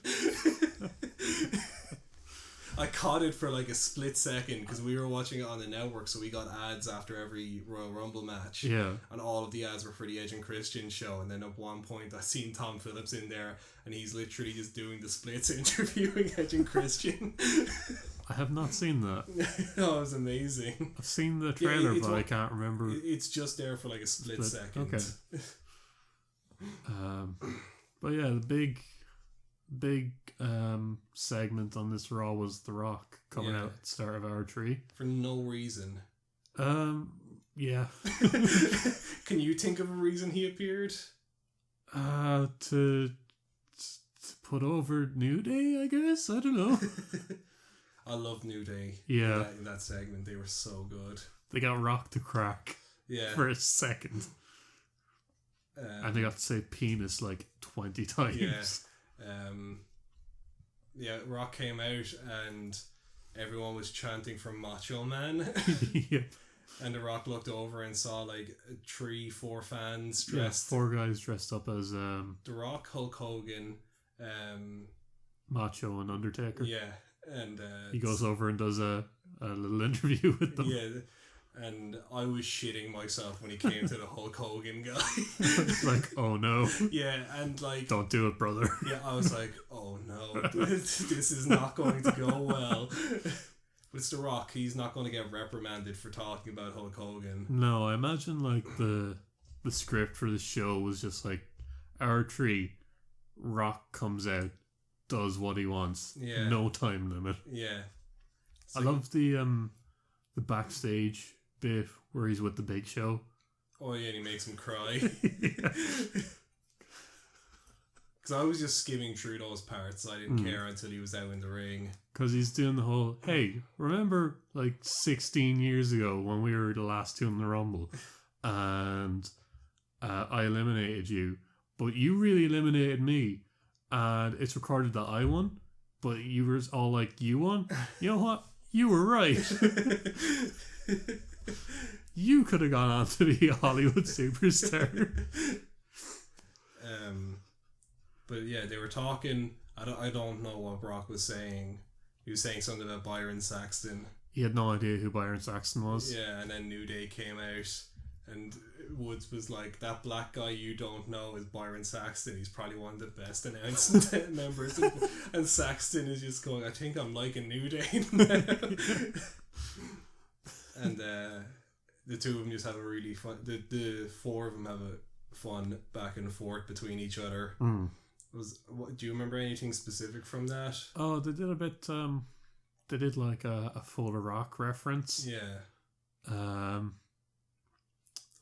I caught it for like a split second because we were watching it on the network, so we got ads after every Royal Rumble match. Yeah. And all of the ads were for the Edge and Christian show, and then at one point I seen Tom Phillips in there, and he's literally just doing the splits interviewing Edge and Christian. I have not seen that. Oh, it was amazing. I've seen the trailer, but I can't remember. It's just there for like a split second. Okay. But yeah, the big segment on this Raw was The Rock coming out at the start of hour 3 for no reason. Yeah. Can you think of a reason he appeared? To put over New Day, I guess. I don't know. I love New Day. Yeah. In that segment, they were so good. They got Rock to crack. Yeah. For a second. And they got to say penis like 20 times. Yeah. Rock came out and everyone was chanting for Macho Man. Yeah. And The Rock looked over and saw like 3-4 fans dressed. 4 guys dressed up as The Rock, Hulk Hogan, Macho and Undertaker. Yeah. And he goes over and does a little interview with them. Yeah. And I was shitting myself when he came to the Hulk Hogan guy. Like, oh no. Yeah, and like... Don't do it, brother. Yeah, I was like, oh no, this is not going to go well. It's The Rock, he's not going to get reprimanded for talking about Hulk Hogan. No, I imagine like the script for the show was just like, hour 3, Rock comes out, does what he wants. Yeah. No time limit. Yeah. I love the backstage bit where he's with the Big Show. Oh yeah, and he makes him cry. Yeah. Because I was just skimming through those parts. I didn't care until he was out in the ring. Because he's doing the whole, hey, remember like 16 years ago when we were the last 2 in the Rumble and I eliminated you, but you really eliminated me and it's recorded that I won, but you were all like, you won? You know what? You were right. You could have gone on to be a Hollywood superstar. But yeah, they were talking. I don't know what Brock was saying. He was saying something about Byron Saxton. He had no idea who Byron Saxton was. Yeah, and then New Day came out, and Woods was like, "That black guy you don't know is Byron Saxton. He's probably one of the best announcement members." And Saxton is just going, "I think I'm liking New Day now." And the two of them just have a really fun. The 4 of them have a fun back and forth between each other. Do you remember anything specific from that? Oh, they did a bit. They did like a Full of Rock reference. Yeah.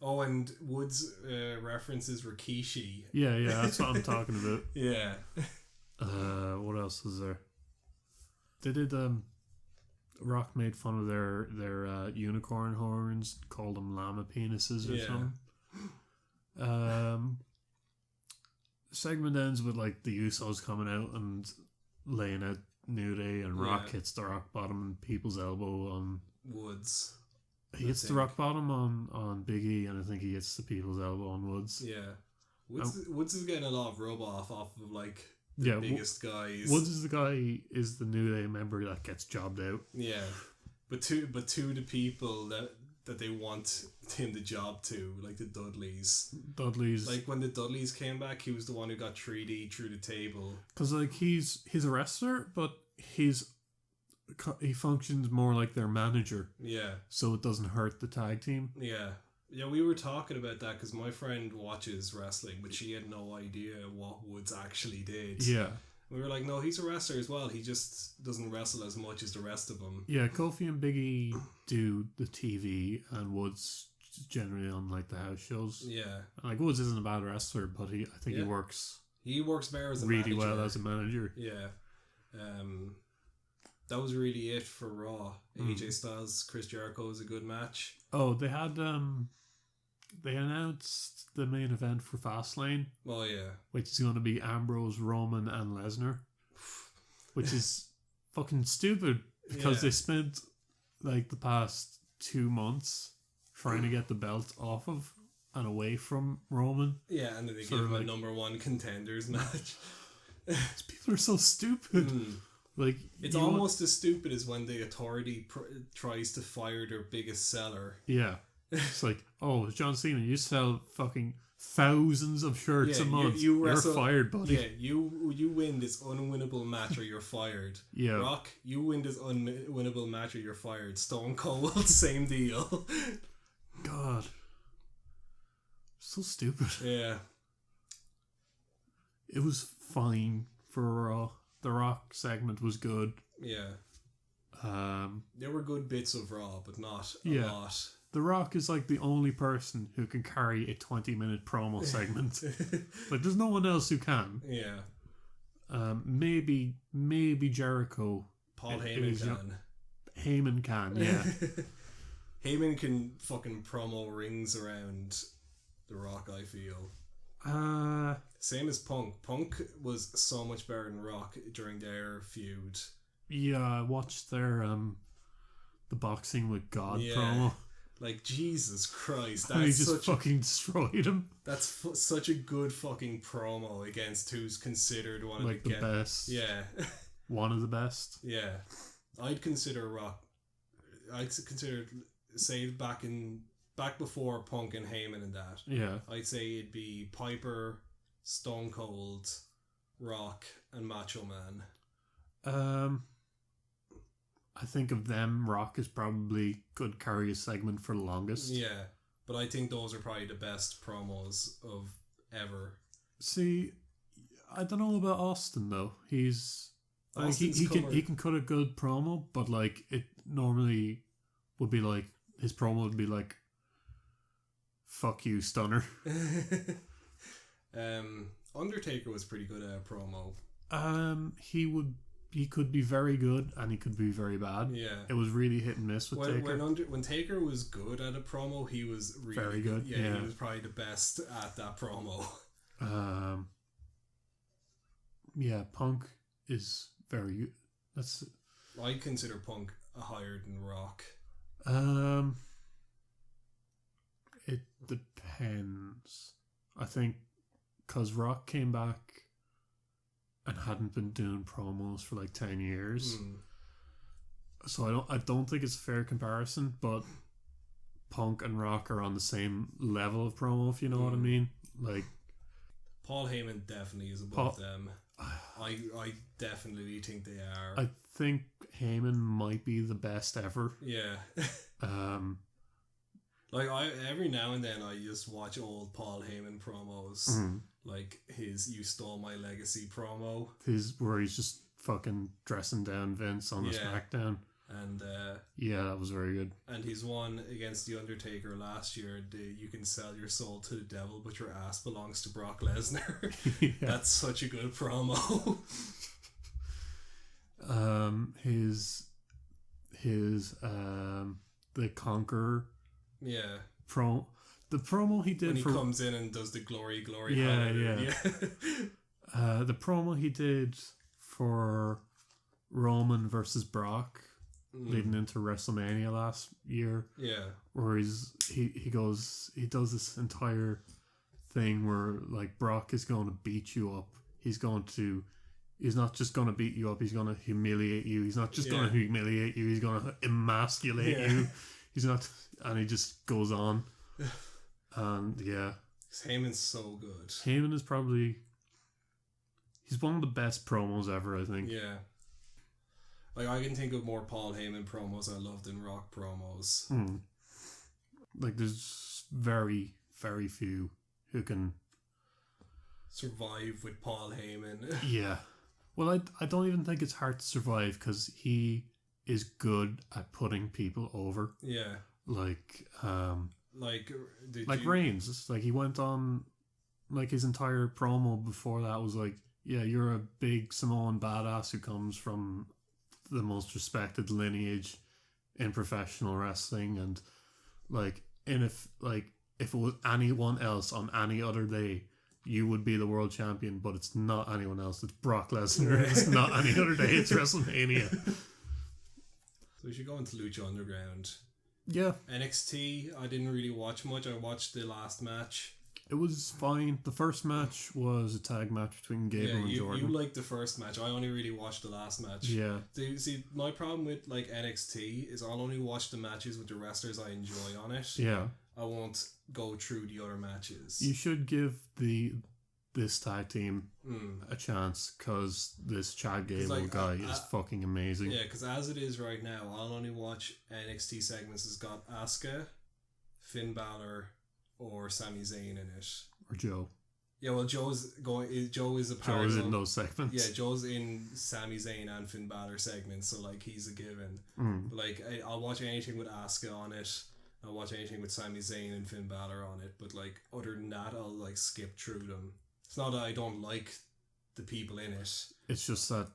Oh, and Woods references Rikishi. Yeah, that's what I'm talking about. Yeah. What else was there? They did. Rock made fun of their unicorn horns, called them llama penises or something. The segment ends with like the Usos coming out and laying out New Day, and Rock hits the rock bottom and people's elbow on Woods. He hits the rock bottom on Big E, and I think he hits the people's elbow on Woods. Yeah. Woods is getting a lot of rub off of like the biggest guys. Woods is the guy, is the New Day member that gets jobbed out. Yeah. But to the people that they want him the job to, like the Dudleys. Like when the Dudleys came back, he was the one who got 3D through the table. Because like he's a wrestler, but he functions more like their manager. Yeah. So it doesn't hurt the tag team. Yeah. Yeah, we were talking about that because my friend watches wrestling, but she had no idea what Woods actually did. Yeah. We were like, no, he's a wrestler as well. He just doesn't wrestle as much as the rest of them. Yeah, Kofi and Big E do the TV, and Woods generally on like the house shows. Yeah. And, like Woods isn't a bad wrestler, but I think he works. He works better as a really manager. well as a manager. Yeah. That was really it for Raw. AJ Styles, Chris Jericho was a good match. Oh, they had they announced the main event for Fastlane. Oh yeah. Which is going to be Ambrose, Roman, and Lesnar. Which is fucking stupid because they spent like the past 2 months trying to get the belt off of and away from Roman. Yeah, and then they give him a number 1 contenders match. These people are so stupid. Like, it's almost as stupid as when the Authority tries to fire their biggest seller. Yeah. It's like, oh, John Cena, you sell fucking thousands of shirts a month. You're fired, buddy. Yeah, you win this unwinnable match or you're fired. Yeah. Rock, you win this unwinnable match or you're fired. Stone Cold, same deal. God. So stupid. Yeah. It was fine for Raw. The Rock segment was good. Yeah. There were good bits of Raw, but not a lot. The Rock is like the only person who can carry a 20-minute promo segment. Like, there's no one else who can. Yeah. Maybe Jericho. Paul Heyman can. Heyman can, yeah. Heyman can fucking promo rings around The Rock, I feel. Same as Punk. Punk was so much better than Rock during their feud. Yeah, I watched their the Boxing with God promo. Like, Jesus Christ. He just fucking destroyed him. That's such a good fucking promo against who's considered one of the best. Yeah. One of the best. Yeah. I'd consider Rock. I'd consider, say, back before Punk and Heyman and that. Yeah. I'd say it'd be Piper, Stone Cold, Rock, and Macho Man. I think of them, Rock is probably could carry a segment for the longest. Yeah, but I think those are probably the best promos of ever. See, I don't know about Austin though. He's like, he can cut a good promo, but like it normally would be like his promo would be like, "Fuck you, stunner." Undertaker was pretty good at a promo. He could be very good and he could be very bad. Yeah. It was really hit and miss with Taker. When Taker was good at a promo, he was really very good. Yeah, he was probably the best at that promo. Yeah, Punk is very good. I consider Punk higher than Rock. It depends. I think because Rock came back and hadn't been doing promos for like 10 years. So I don't think it's a fair comparison, but Punk and Rock are on the same level of promo, if you know what I mean. Like, Paul Heyman definitely is above them. I definitely think they are. I think Heyman might be the best ever. Yeah. Like, every now and then I just watch old Paul Heyman promos. Like his "You Stole My Legacy" promo. Where he's just fucking dressing down Vince on the SmackDown. And yeah, that was very good. And he's won against The Undertaker last year. You can sell your soul to the devil, but your ass belongs to Brock Lesnar. Yeah. That's such a good promo. His the Conqueror. Yeah. The promo he did when he comes in and does the glory. Yeah. The promo he did for Roman versus Brock leading into WrestleMania last year. Yeah. Where he does this entire thing where like Brock is going to beat you up. He's not just going to beat you up, he's going to humiliate you. He's not just going to humiliate you, he's going to emasculate you. He's not, and he just goes on. And yeah. Heyman's so good. Heyman is he's one of the best promos ever, I think. Yeah. Like, I can think of more Paul Heyman promos I love than Rock promos. Like, there's very, very few who can survive with Paul Heyman. Yeah. Well, I don't even think it's hard to survive because he is good at putting people over. Yeah. Like like Reigns. It's like he went on, like his entire promo before that was like, yeah, you're a big Samoan badass who comes from the most respected lineage in professional wrestling, and like, and if it was anyone else on any other day, you would be the world champion, but it's not anyone else. It's Brock Lesnar. It's not any other day. It's WrestleMania. So we should go into Lucha Underground. Yeah. NXT, I didn't really watch much. I watched the last match. It was fine. The first match was a tag match between Gable and Jordan. You liked the first match. I only really watched the last match. Yeah. See, my problem with like NXT is I'll only watch the matches with the wrestlers I enjoy on it. Yeah. I won't go through the other matches. You should give this tag team a chance, because this Chad Gable guy is fucking amazing. Yeah, because as it is right now, I'll only watch NXT segments that's got Asuka, Finn Balor, or Sami Zayn in it. Or Joe. Yeah, well, Joe is a part Joe is in those segments. Yeah, Joe's in Sami Zayn and Finn Balor segments, so like he's a given. Like I'll watch anything with Asuka on it. I'll watch anything with Sami Zayn and Finn Balor on it, but like other than that, I'll like skip through them. It's not that I don't like the people in it. It's just that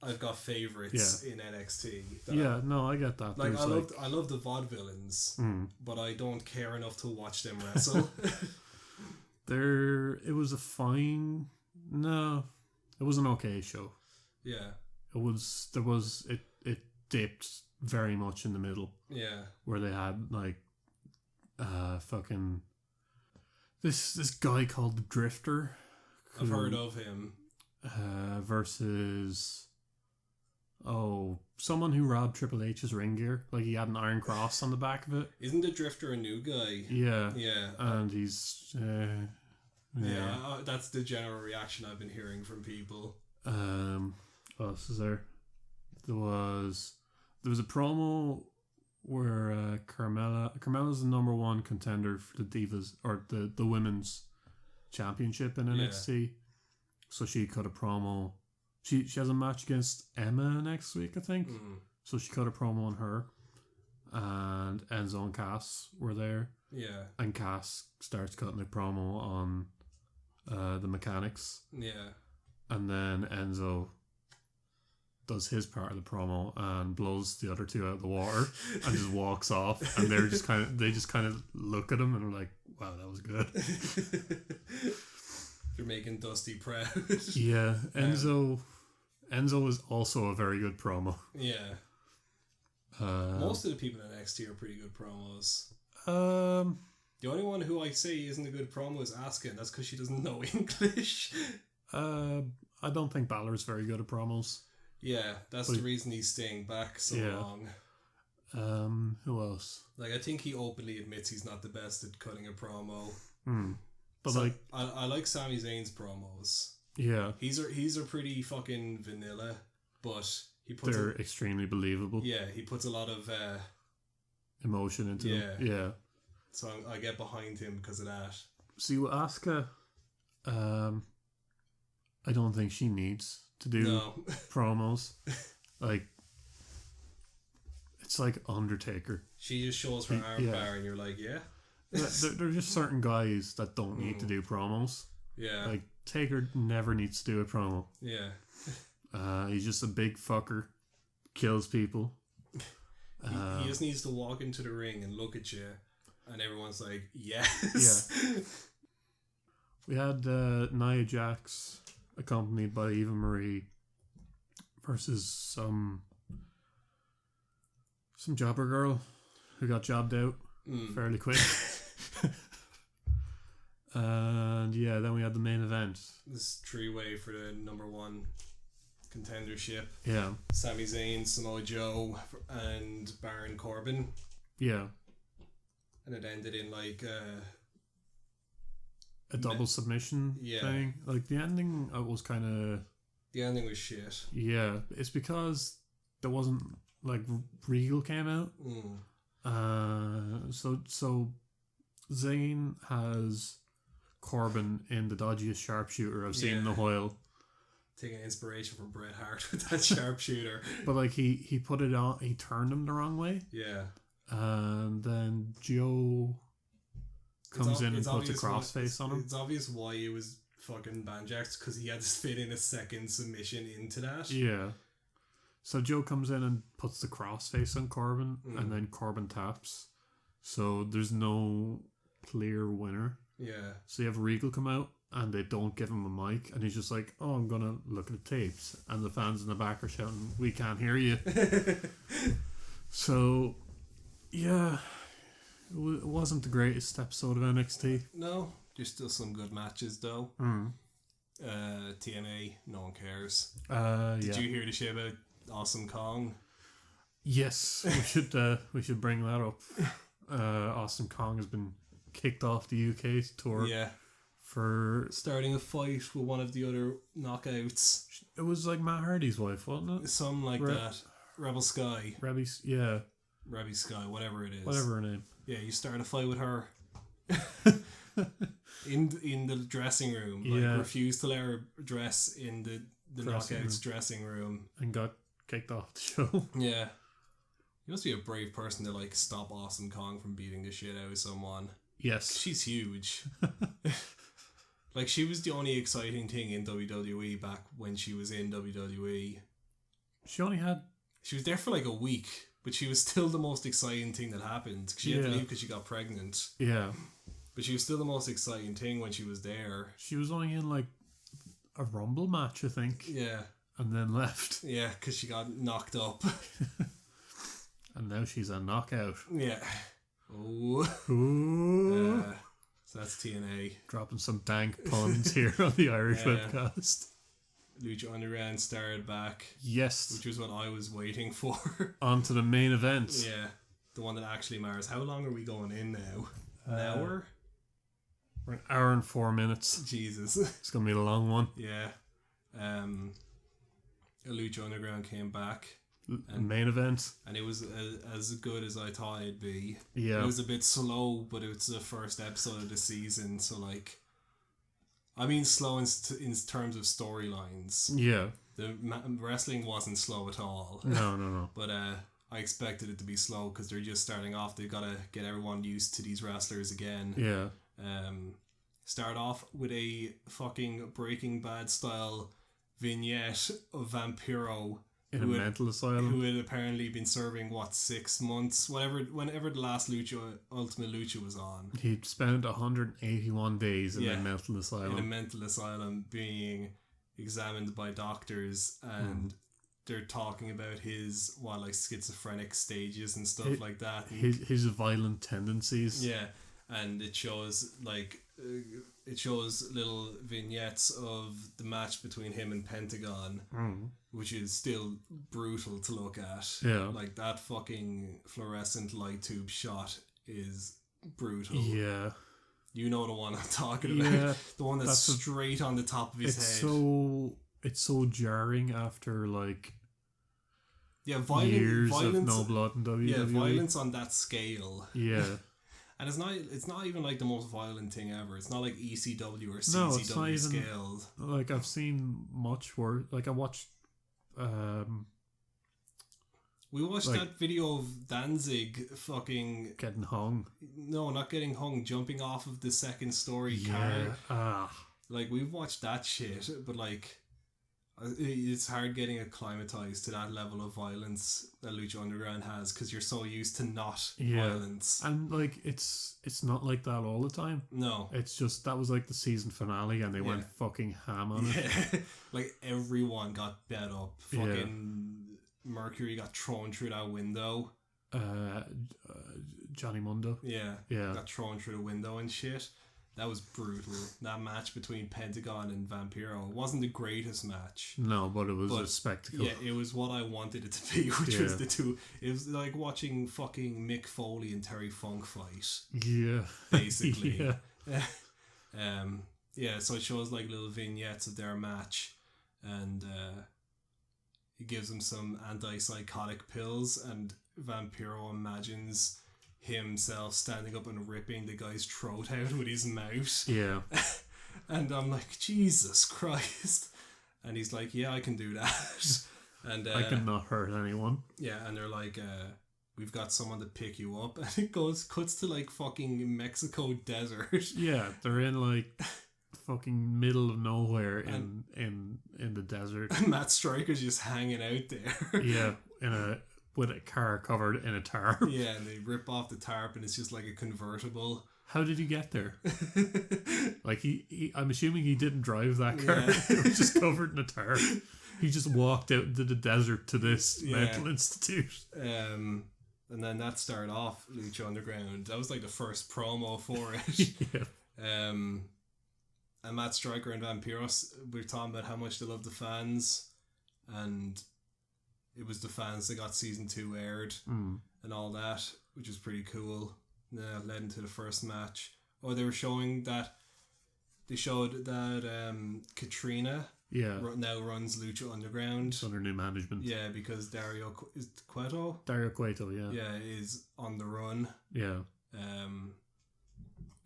I've got favorites in NXT. No, I get that. Like I love the vaudevillains, but I don't care enough to watch them wrestle. It was an okay show. Yeah. It dipped very much in the middle. Yeah. Where they had like fucking this guy called the Drifter. I've heard of him. Versus someone who robbed Triple H's ring gear. Like he had an Iron Cross on the back of it. Isn't the Drifter a new guy? Yeah. Yeah. And he's that's the general reaction I've been hearing from people. What else is there? There was a promo where Carmella's the number one contender for the Divas, or the women's championship in NXT. So she cut a promo. She has a match against Emma next week, I think. So she cut a promo on her, and Enzo and Cass were there. Yeah. And Cass starts cutting a promo on the mechanics. Yeah. And then Enzo does his part of the promo and blows the other two out of the water and just walks off, and they just kind of look at him and are like, wow, that was good. They're making Dusty proud. Yeah. Enzo is also a very good promo. Yeah. Most of the people in NXT are pretty good promos. The only one who I say isn't a good promo is Asuka, and that's because she doesn't know English. I don't think Balor's very good at promos. Yeah, that's the reason he's staying back so long. Who else? Like, I think he openly admits he's not the best at cutting a promo. But so like, I like Sami Zayn's promos. Yeah, he's a pretty fucking vanilla, but they're extremely believable. Yeah, he puts a lot of emotion into them. Yeah. So I get behind him because of that. See, with Asuka, I don't think she needs to do promos. Like, it's like Undertaker. She just shows her armbar and you're like, yeah. There are just certain guys that don't need to do promos. Yeah. Like, Taker never needs to do a promo. Yeah. He's just a big fucker. Kills people. He just needs to walk into the ring and look at you, and everyone's like, yes. Yeah. We had Nia Jax accompanied by Eva Marie versus some jobber girl who got jobbed out fairly quick. And then we had the main event. This three-way for the number one contendership. Yeah. Sami Zayn, Samoa Joe, and Baron Corbin. Yeah. And it ended in like a double submission thing. Like, the ending was kind of... The ending was shit. Yeah. It's because there wasn't... Like, Regal came out. So Zayn has Corbin in the dodgiest sharpshooter I've seen in a while. Taking inspiration from Bret Hart with that sharpshooter. But like he put it on, he turned him the wrong way. Yeah. And then Joe comes in and puts a crossface on him. It's obvious why he was fucking banjaxed, because he had to fit in a second submission into that. Yeah. So Joe comes in and puts the crossface on Corbin, and then Corbin taps. So there's no clear winner. Yeah. So you have Regal come out, and they don't give him a mic, and he's just like, oh, I'm gonna look at the tapes, and the fans in the back are shouting, we can't hear you. So it wasn't the greatest episode of NXT. No, There's still some good matches though. TNA, no one cares. Did you hear the shit about Awesome Kong? Yes, we should bring that up. Awesome Kong has been kicked off the UK tour. Yeah. For starting a fight with one of the other knockouts. It was like Matt Hardy's wife, wasn't it? Something like that. Rebel Sky. Rebby Sky, whatever it is. Whatever her name. Yeah, you start a fight with her. in the dressing room. Like, refused to let her dress in the knockouts dressing room. And got kicked off the show. Yeah. You must be a brave person to like stop Awesome Kong from beating the shit out of someone. Yes. She's huge. Like, she was the only exciting thing in WWE back when she was in WWE. She was there for like a week, but she was still the most exciting thing that happened. She had to leave because she got pregnant. Yeah. But she was still the most exciting thing when she was there. She was only in like a Rumble match, I think. Yeah. And then left. Yeah, because she got knocked up. And now she's a knockout. Yeah. Oh. Ooh. So that's TNA. Dropping some dank puns here on the Irish webcast. Lucha Underground started back. Yes. Which was what I was waiting for. On to the main event. Yeah. The one that actually matters. How long are we going in now? An hour? We're an hour and 4 minutes. Jesus. It's going to be a long one. Yeah. Lucha Underground came back. And main event. And it was as good as I thought it'd be. Yeah. It was a bit slow, but it was the first episode of the season, so like... I mean slow in terms of storylines. Yeah. The wrestling wasn't slow at all. No. But I expected it to be slow because they're just starting off. They've got to get everyone used to these wrestlers again. Yeah. Start off with a fucking Breaking Bad style vignette of Vampiro in a mental asylum, who had apparently been serving 6 months, whenever the last Ultimate Lucha was on. He'd spent 181 days in a mental asylum. In a mental asylum, being examined by doctors, and they're talking about his schizophrenic stages and stuff like that. His violent tendencies. Yeah, and it shows little vignettes of the match between him and Pentagon, which is still brutal to look at. Yeah. Like, that fucking fluorescent light tube shot is brutal. Yeah. You know the one I'm talking about. Yeah, the one that's straight on the top of his head. It's so jarring after years of no blood in WWE. Yeah, violence on that scale. Yeah. And it's not even like the most violent thing ever. It's not like ECW or CCW scaled. Like, I've seen much worse. Like, I watched we watched that video of Danzig fucking getting hung. No, not getting hung, jumping off of the second story car. Like, we've watched that shit, but like, it's hard getting acclimatized to that level of violence that Lucha Underground has, because you're so used to violence. And like, it's not like that all the time. No, it's just that was like the season finale, and they went fucking ham on it. Like, everyone got bet up. Fucking Mercury got thrown through that window. Johnny Mundo. Yeah, got thrown through the window and shit. That was brutal. That match between Pentagon and Vampiro. It wasn't the greatest match. No, but it was a spectacle. Yeah, it was what I wanted it to be, which was the two. It was like watching fucking Mick Foley and Terry Funk fight. Yeah. Basically. So it shows like little vignettes of their match, and he gives them some antipsychotic pills, and Vampiro imagines himself standing up and ripping the guy's throat out with his mouth. Yeah. And I'm like, Jesus Christ. And he's like, yeah, I can do that. And I can not hurt anyone. Yeah, and they're like, we've got someone to pick you up. And it cuts to like fucking Mexico desert. Yeah, they're in like fucking middle of nowhere in the desert. And Matt Stryker's just hanging out there. Yeah, with a car covered in a tarp. Yeah, and they rip off the tarp and it's just like a convertible. How did he get there? Like, he I'm assuming he didn't drive that car. It was just covered in a tarp. He just walked out into the desert to this mental institute. And then that started off Lucha Underground. That was like the first promo for it. And Matt Striker and Vampiros, we were talking about how much they love the fans, and it was the fans that got season 2 aired and all that, which is pretty cool. Led into the first match. Oh, they showed that Katrina now runs Lucha Underground. It's under new management. Yeah, because Dario Cueto, is on the run. Yeah.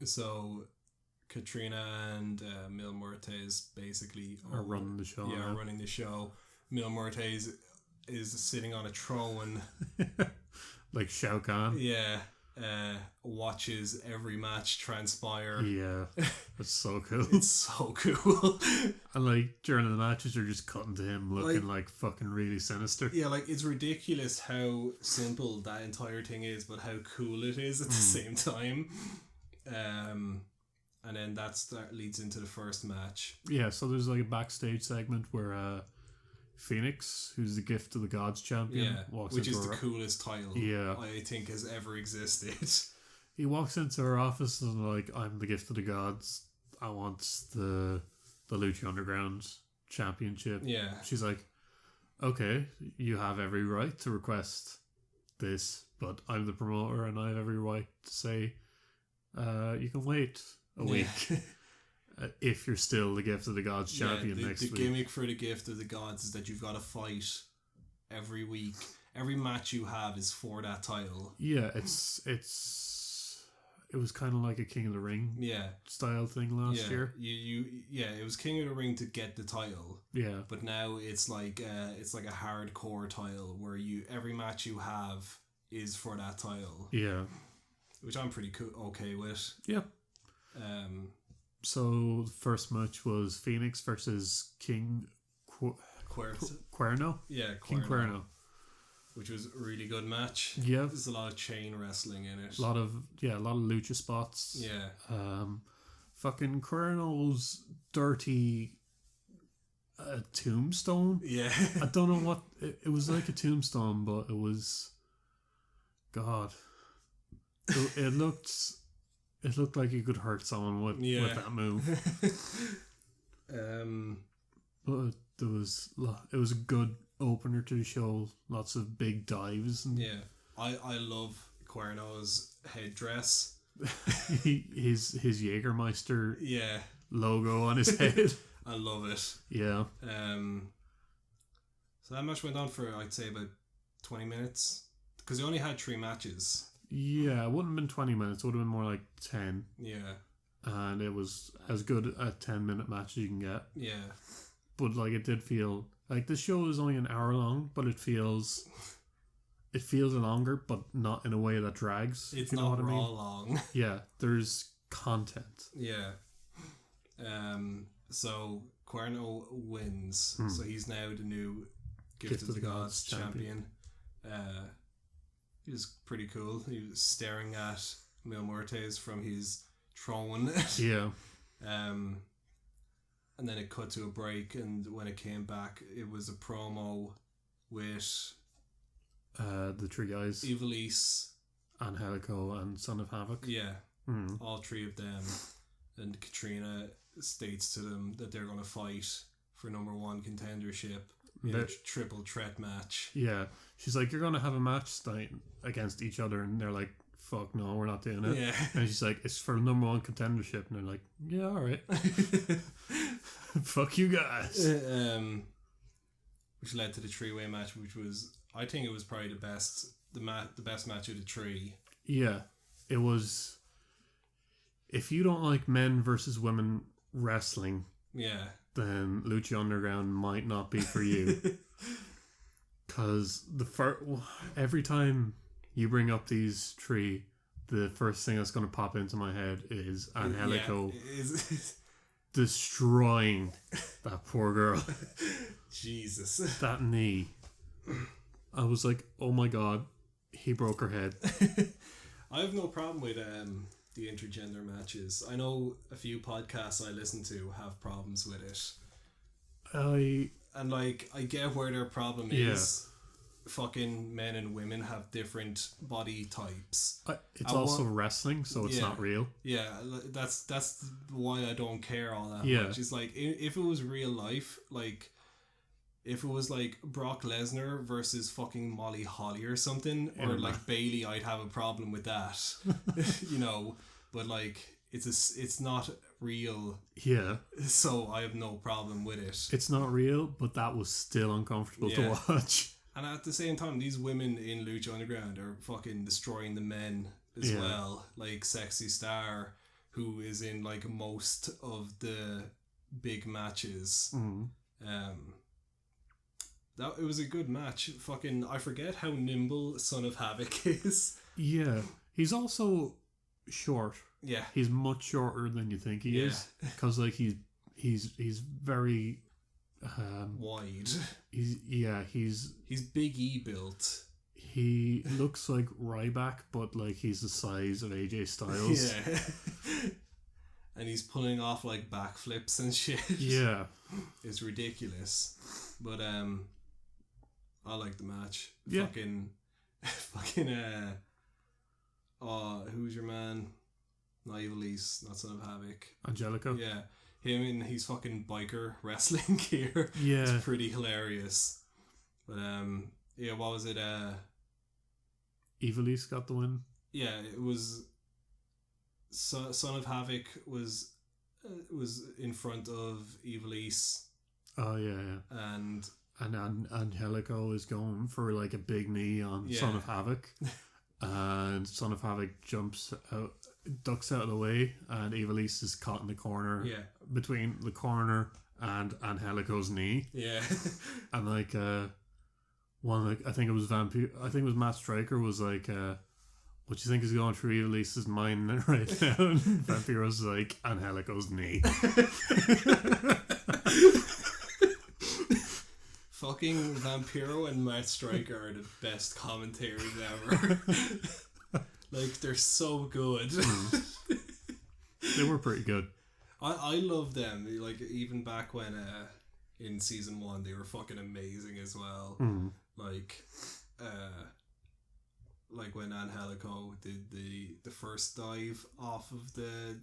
So Katrina and Mil Muertes basically are running the show. Yeah, running the show. Mil Muertes is sitting on a throne. Like Shao Kahn. Yeah. Watches every match transpire. Yeah. That's so cool. It's so cool. And like during the matches they're just cutting to him looking like fucking really sinister. Yeah, like it's ridiculous how simple that entire thing is, but how cool it is at the same time. And then that leads into the first match. Yeah, so there's like a backstage segment where Phoenix, who's the Gift of the Gods champion, walks which into is the coolest title I think has ever existed. He walks into her office and like, I'm the Gift of the Gods. I want the Lucha Underground championship. Yeah. She's like, okay, you have every right to request this, but I'm the promoter and I have every right to say you can wait a week. If you're still the Gift of the Gods champion next week. The gimmick for the Gift of the Gods is that you've got to fight every week. Every match you have is for that title. Yeah, it was kind of like a King of the Ring style thing last year. It was King of the Ring to get the title. Yeah. But now it's like a hardcore title where every match you have is for that title. Yeah. Which I'm pretty okay with. Yeah. So the first match was Phoenix versus King Cuerno. Yeah, King Cuerno. Which was a really good match. Yeah. There's a lot of chain wrestling in it. A lot of lucha spots. Yeah. Fucking Cuerno's dirty tombstone. Yeah. I don't know what it was, like a tombstone, but it was God. It looked like you could hurt someone with that move. But it was a good opener to the show. Lots of big dives. And I love Cuerno's headdress. his Jägermeister logo on his head. I love it. Yeah. So that match went on for, I'd say, about 20 minutes. Because they only had 3 matches. Yeah, it wouldn't have been 20 minutes. It would have been more like 10. Yeah. And it was as good a 10-minute match as you can get. Yeah. But like it did feel like the show is only an hour long, but it feels longer, but not in a way that drags. It's not raw long. Yeah, there's content. Yeah. So Cuerno wins. So he's now the new Gift of the Gods champion. He was pretty cool. He was staring at Mil Muertes from his throne. Yeah. And then it cut to a break, and when it came back, it was a promo with the 3 guys, Ivelisse, Angelico, and Son of Havoc. Yeah. All 3 of them. And Katrina states to them that they're going to fight for number 1 contendership. A triple threat match. Yeah. She's like, you're going to have a match against each other, and they're like, fuck no, we're not doing it. Yeah. And she's like, it's for number 1 contendership, and they're like, yeah, alright. Fuck you guys. Which led to the 3-way match, which was, I think it was probably the best match of the 3. Yeah. It was, if you don't like men versus women wrestling, then Lucha Underground might not be for you. Because every time you bring up these 3, the first thing that's going to pop into my head is Angelico destroying that poor girl. Jesus. That knee. I was like, oh my god, he broke her head. I have no problem with the intergender matches. I know a few podcasts I listen to have problems with it. I get where their problem is. fucking men and women have different body types. It's also wrestling, so it's not real. Yeah, that's why I don't care all that much. It's like, if it was real life, like, if it was like Brock Lesnar versus fucking Molly Holly or something, or like Bailey, I'd have a problem with that. You know, but like, it's not real. Yeah. So I have no problem with it. It's not real, but that was still uncomfortable to watch. And at the same time, these women in Lucha Underground are fucking destroying the men as well. Like Sexy Star, who is in like most of the big matches. That it was a good match. Fucking, I forget how nimble Son of Havoc is. Yeah, he's also short. Yeah, he's much shorter than you think he is, because like he's very wide. He's Big E built. He looks like Ryback, but like he's the size of AJ Styles. Yeah. And he's pulling off like backflips and shit. Yeah, it's ridiculous. But I like the match. Yeah. Who's your man? Not Evil East, not Son of Havoc. Angelico. Yeah, him in his fucking biker wrestling gear. Yeah, it's pretty hilarious. But what was it? Evil East got the win. Yeah, it was. Son of Havoc was in front of Evil East. Oh yeah. And Angelico is going for like a big knee on Son of Havoc. And Son of Havoc ducks out of the way, and Evil East is caught in the corner. Yeah. Between the corner and Angelico's knee. Yeah. And like I think it was Matt Striker was like, what do you think is going through Evil East's mind right now? And Vampiro's like, Angelico's knee. Fucking Vampiro and Matt Striker are the best commentators ever. Like, they're so good. They were pretty good. I love them. Like, even back when in season 1 they were fucking amazing as well. Like when Angelico did the first dive off of the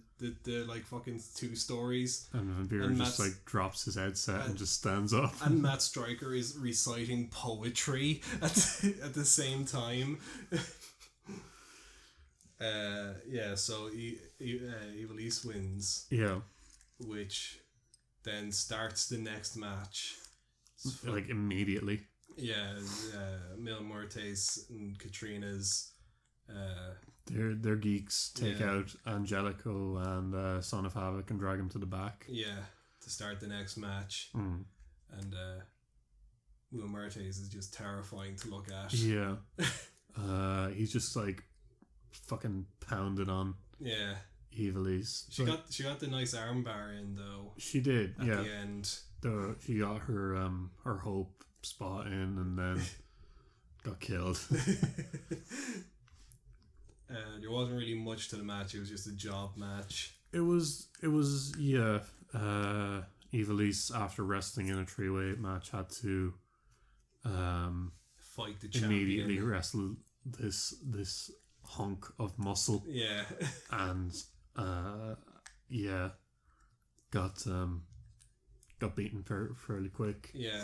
like fucking 2 stories, and Vampiro just like drops his headset and just stands up, and Matt Striker is reciting poetry at the same time. So Evil East wins, which then starts the next match like immediately. Yeah, Mil Muertes and Katrina's they're geeks take out Angelico and Son of Havoc and drag him to the back. Yeah, to start the next match. And Mil Muertes is just terrifying to look at. Yeah. He's just like fucking pounding on. Yeah. Evil East. She got the nice armbar in though. She did. At the end. She got her hope spot in and then got killed. There wasn't really much to the match. It was just a job match. It was Evil East, after wrestling in a 3-way match, had to fight the champion. Immediately wrestle this hunk of muscle. Yeah. And got beaten fairly quick. Yeah.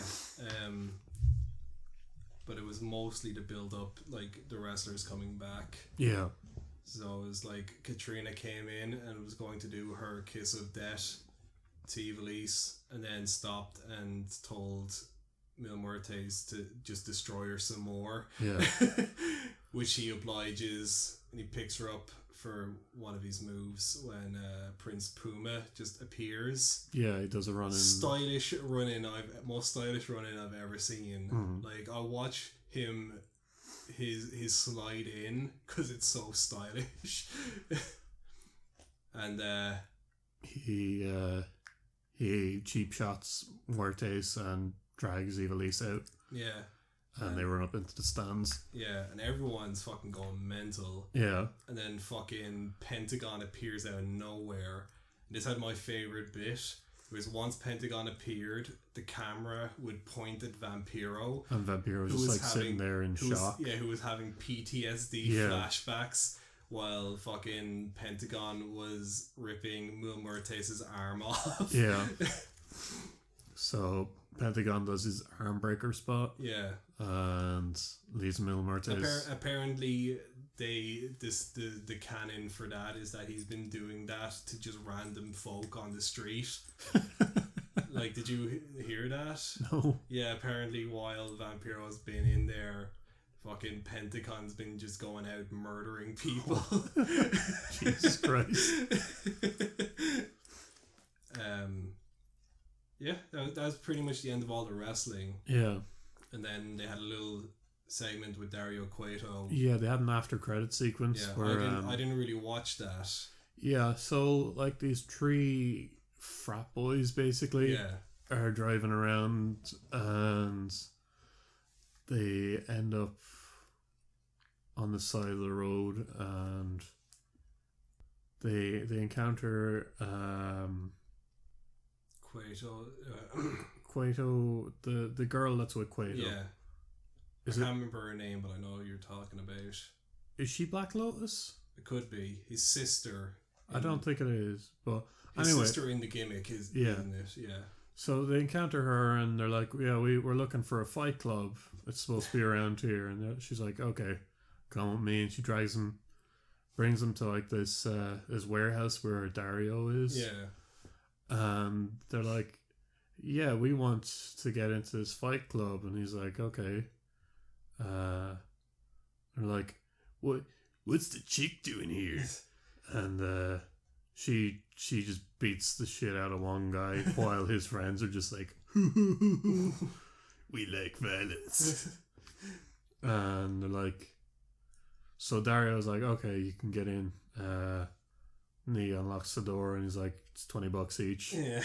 But it was mostly to build up like the wrestlers coming back. Yeah. So it was like Katrina came in and was going to do her kiss of death to Evil East, and then stopped and told Mil Muertes to just destroy her some more. Yeah. Which he obliges, and he picks her up for one of his moves when Prince Puma just appears. Yeah, he does a run-in. Most stylish run-in I've ever seen. Mm-hmm. Like, I'll watch him his slide in because it's so stylish. And he cheap shots Muertes and drags Evil East out. Yeah. And they run up into the stands. Yeah, and everyone's fucking going mental. Yeah. And then fucking Pentagon appears out of nowhere. And this had my favourite bit was once Pentagon appeared, the camera would point at Vampiro. And Vampiro was just like sitting there in shock. Who was having PTSD flashbacks while fucking Pentagon was ripping Mil Muertes' arm off. Yeah. So Pentagon does his arm breaker spot. Yeah. And leaves Mil Muertes. Apparently the canon for that is that he's been doing that to just random folk on the street. Like, did you hear that? No. Yeah, apparently while Vampiro's been in there, fucking Pentagon's been just going out murdering people. Jesus Christ. Yeah, that was pretty much the end of all the wrestling. Yeah. And then they had a little segment with Dario Cueto. Yeah, they had an after credit sequence where I didn't really watch that. Yeah, so like these 3 frat boys basically are driving around and they end up on the side of the road and they encounter Cueto, the girl that's with Cueto. Yeah. I can't remember her name, but I know who you're talking about. Is she Black Lotus? It could be. His sister. I don't think it is, but his anyway. sister in the gimmick is in it, yeah. So they encounter her and they're like, yeah, we're looking for a fight club. It's supposed to be around here. And she's like, okay, come with me. And she brings them to like this warehouse where Dario is. Yeah. And they're like, yeah, we want to get into this fight club. And he's like, okay. They're like, what's the chick doing here? And she just beats the shit out of one guy while his friends are just like, we like violence. And they're like, so Dario's like, okay, you can get in. And he unlocks the door and he's like, it's $20 each. Yeah.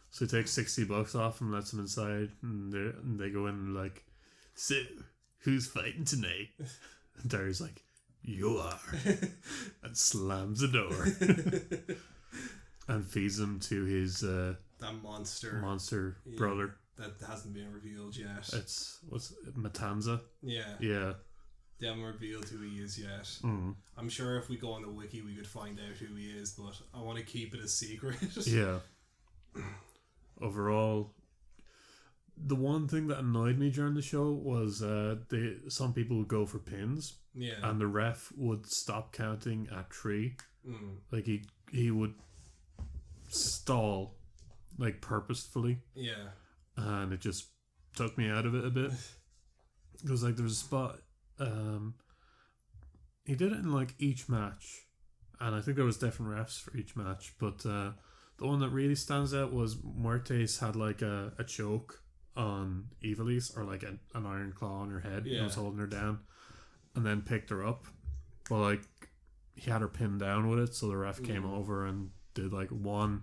So he takes $60 off and lets them inside, and they go in and like, so who's fighting tonight? And Dario's like, you are. And slams the door. And feeds him to his that monster brother. That hasn't been revealed yet. It's Matanza. Yeah. Yeah. They haven't revealed who he is yet. Mm. I'm sure if we go on the wiki we could find out who he is, but I want to keep it a secret. Yeah. Overall, the one thing that annoyed me during the show was some people would go for pins. Yeah. And the ref would stop counting at 3. Mm. Like he would stall, like purposefully. Yeah. And it just took me out of it a bit. Because like there was a spot, he did it in like each match, and I think there was different refs for each match. But the one that really stands out was Muertes had like a choke on Evilise, or like an iron claw on her head. Yeah. And was holding her down, and then picked her up. But like he had her pinned down with it, so the ref came over and did like 1,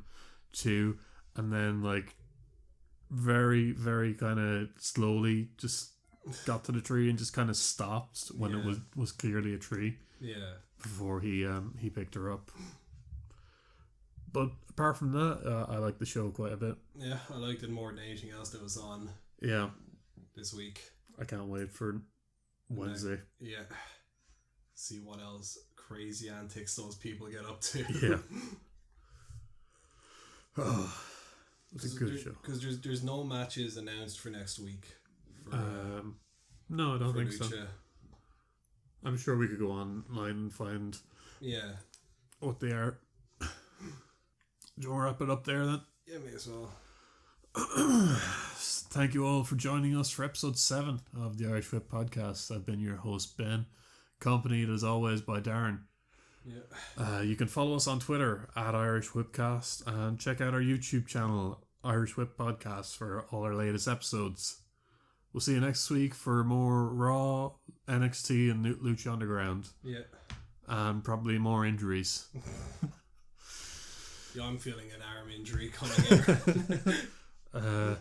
2, and then like very, very kind of slowly just got to the tree and just kind of stopped when it was clearly a tree. Yeah. Before he picked her up. But apart from that, I like the show quite a bit. Yeah, I liked it more than anything else that was on. Yeah. This week. I can't wait for Wednesday. Yeah. See what else crazy antics those people get up to. Yeah. Oh, it's a good show. Because there's no matches announced for next week. No, I don't think Lucha. so. I'm sure we could go online and find what they are. Do you want to wrap it up there then? Yeah, may as well. Thank you all for joining us for episode 7 of the Irish Whip Podcast. I've been your host, Ben, accompanied as always by Darren. Yeah. You can follow us on Twitter at Irish Whipcast and check out our YouTube channel, Irish Whip Podcast, for all our latest episodes. We'll see you next week for more Raw, NXT, and Lucha Underground. Yeah. And probably more injuries. Yeah, I'm feeling an arm injury coming in.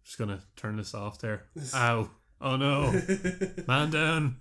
Just gonna turn this off there. Ow. Oh no. Man down.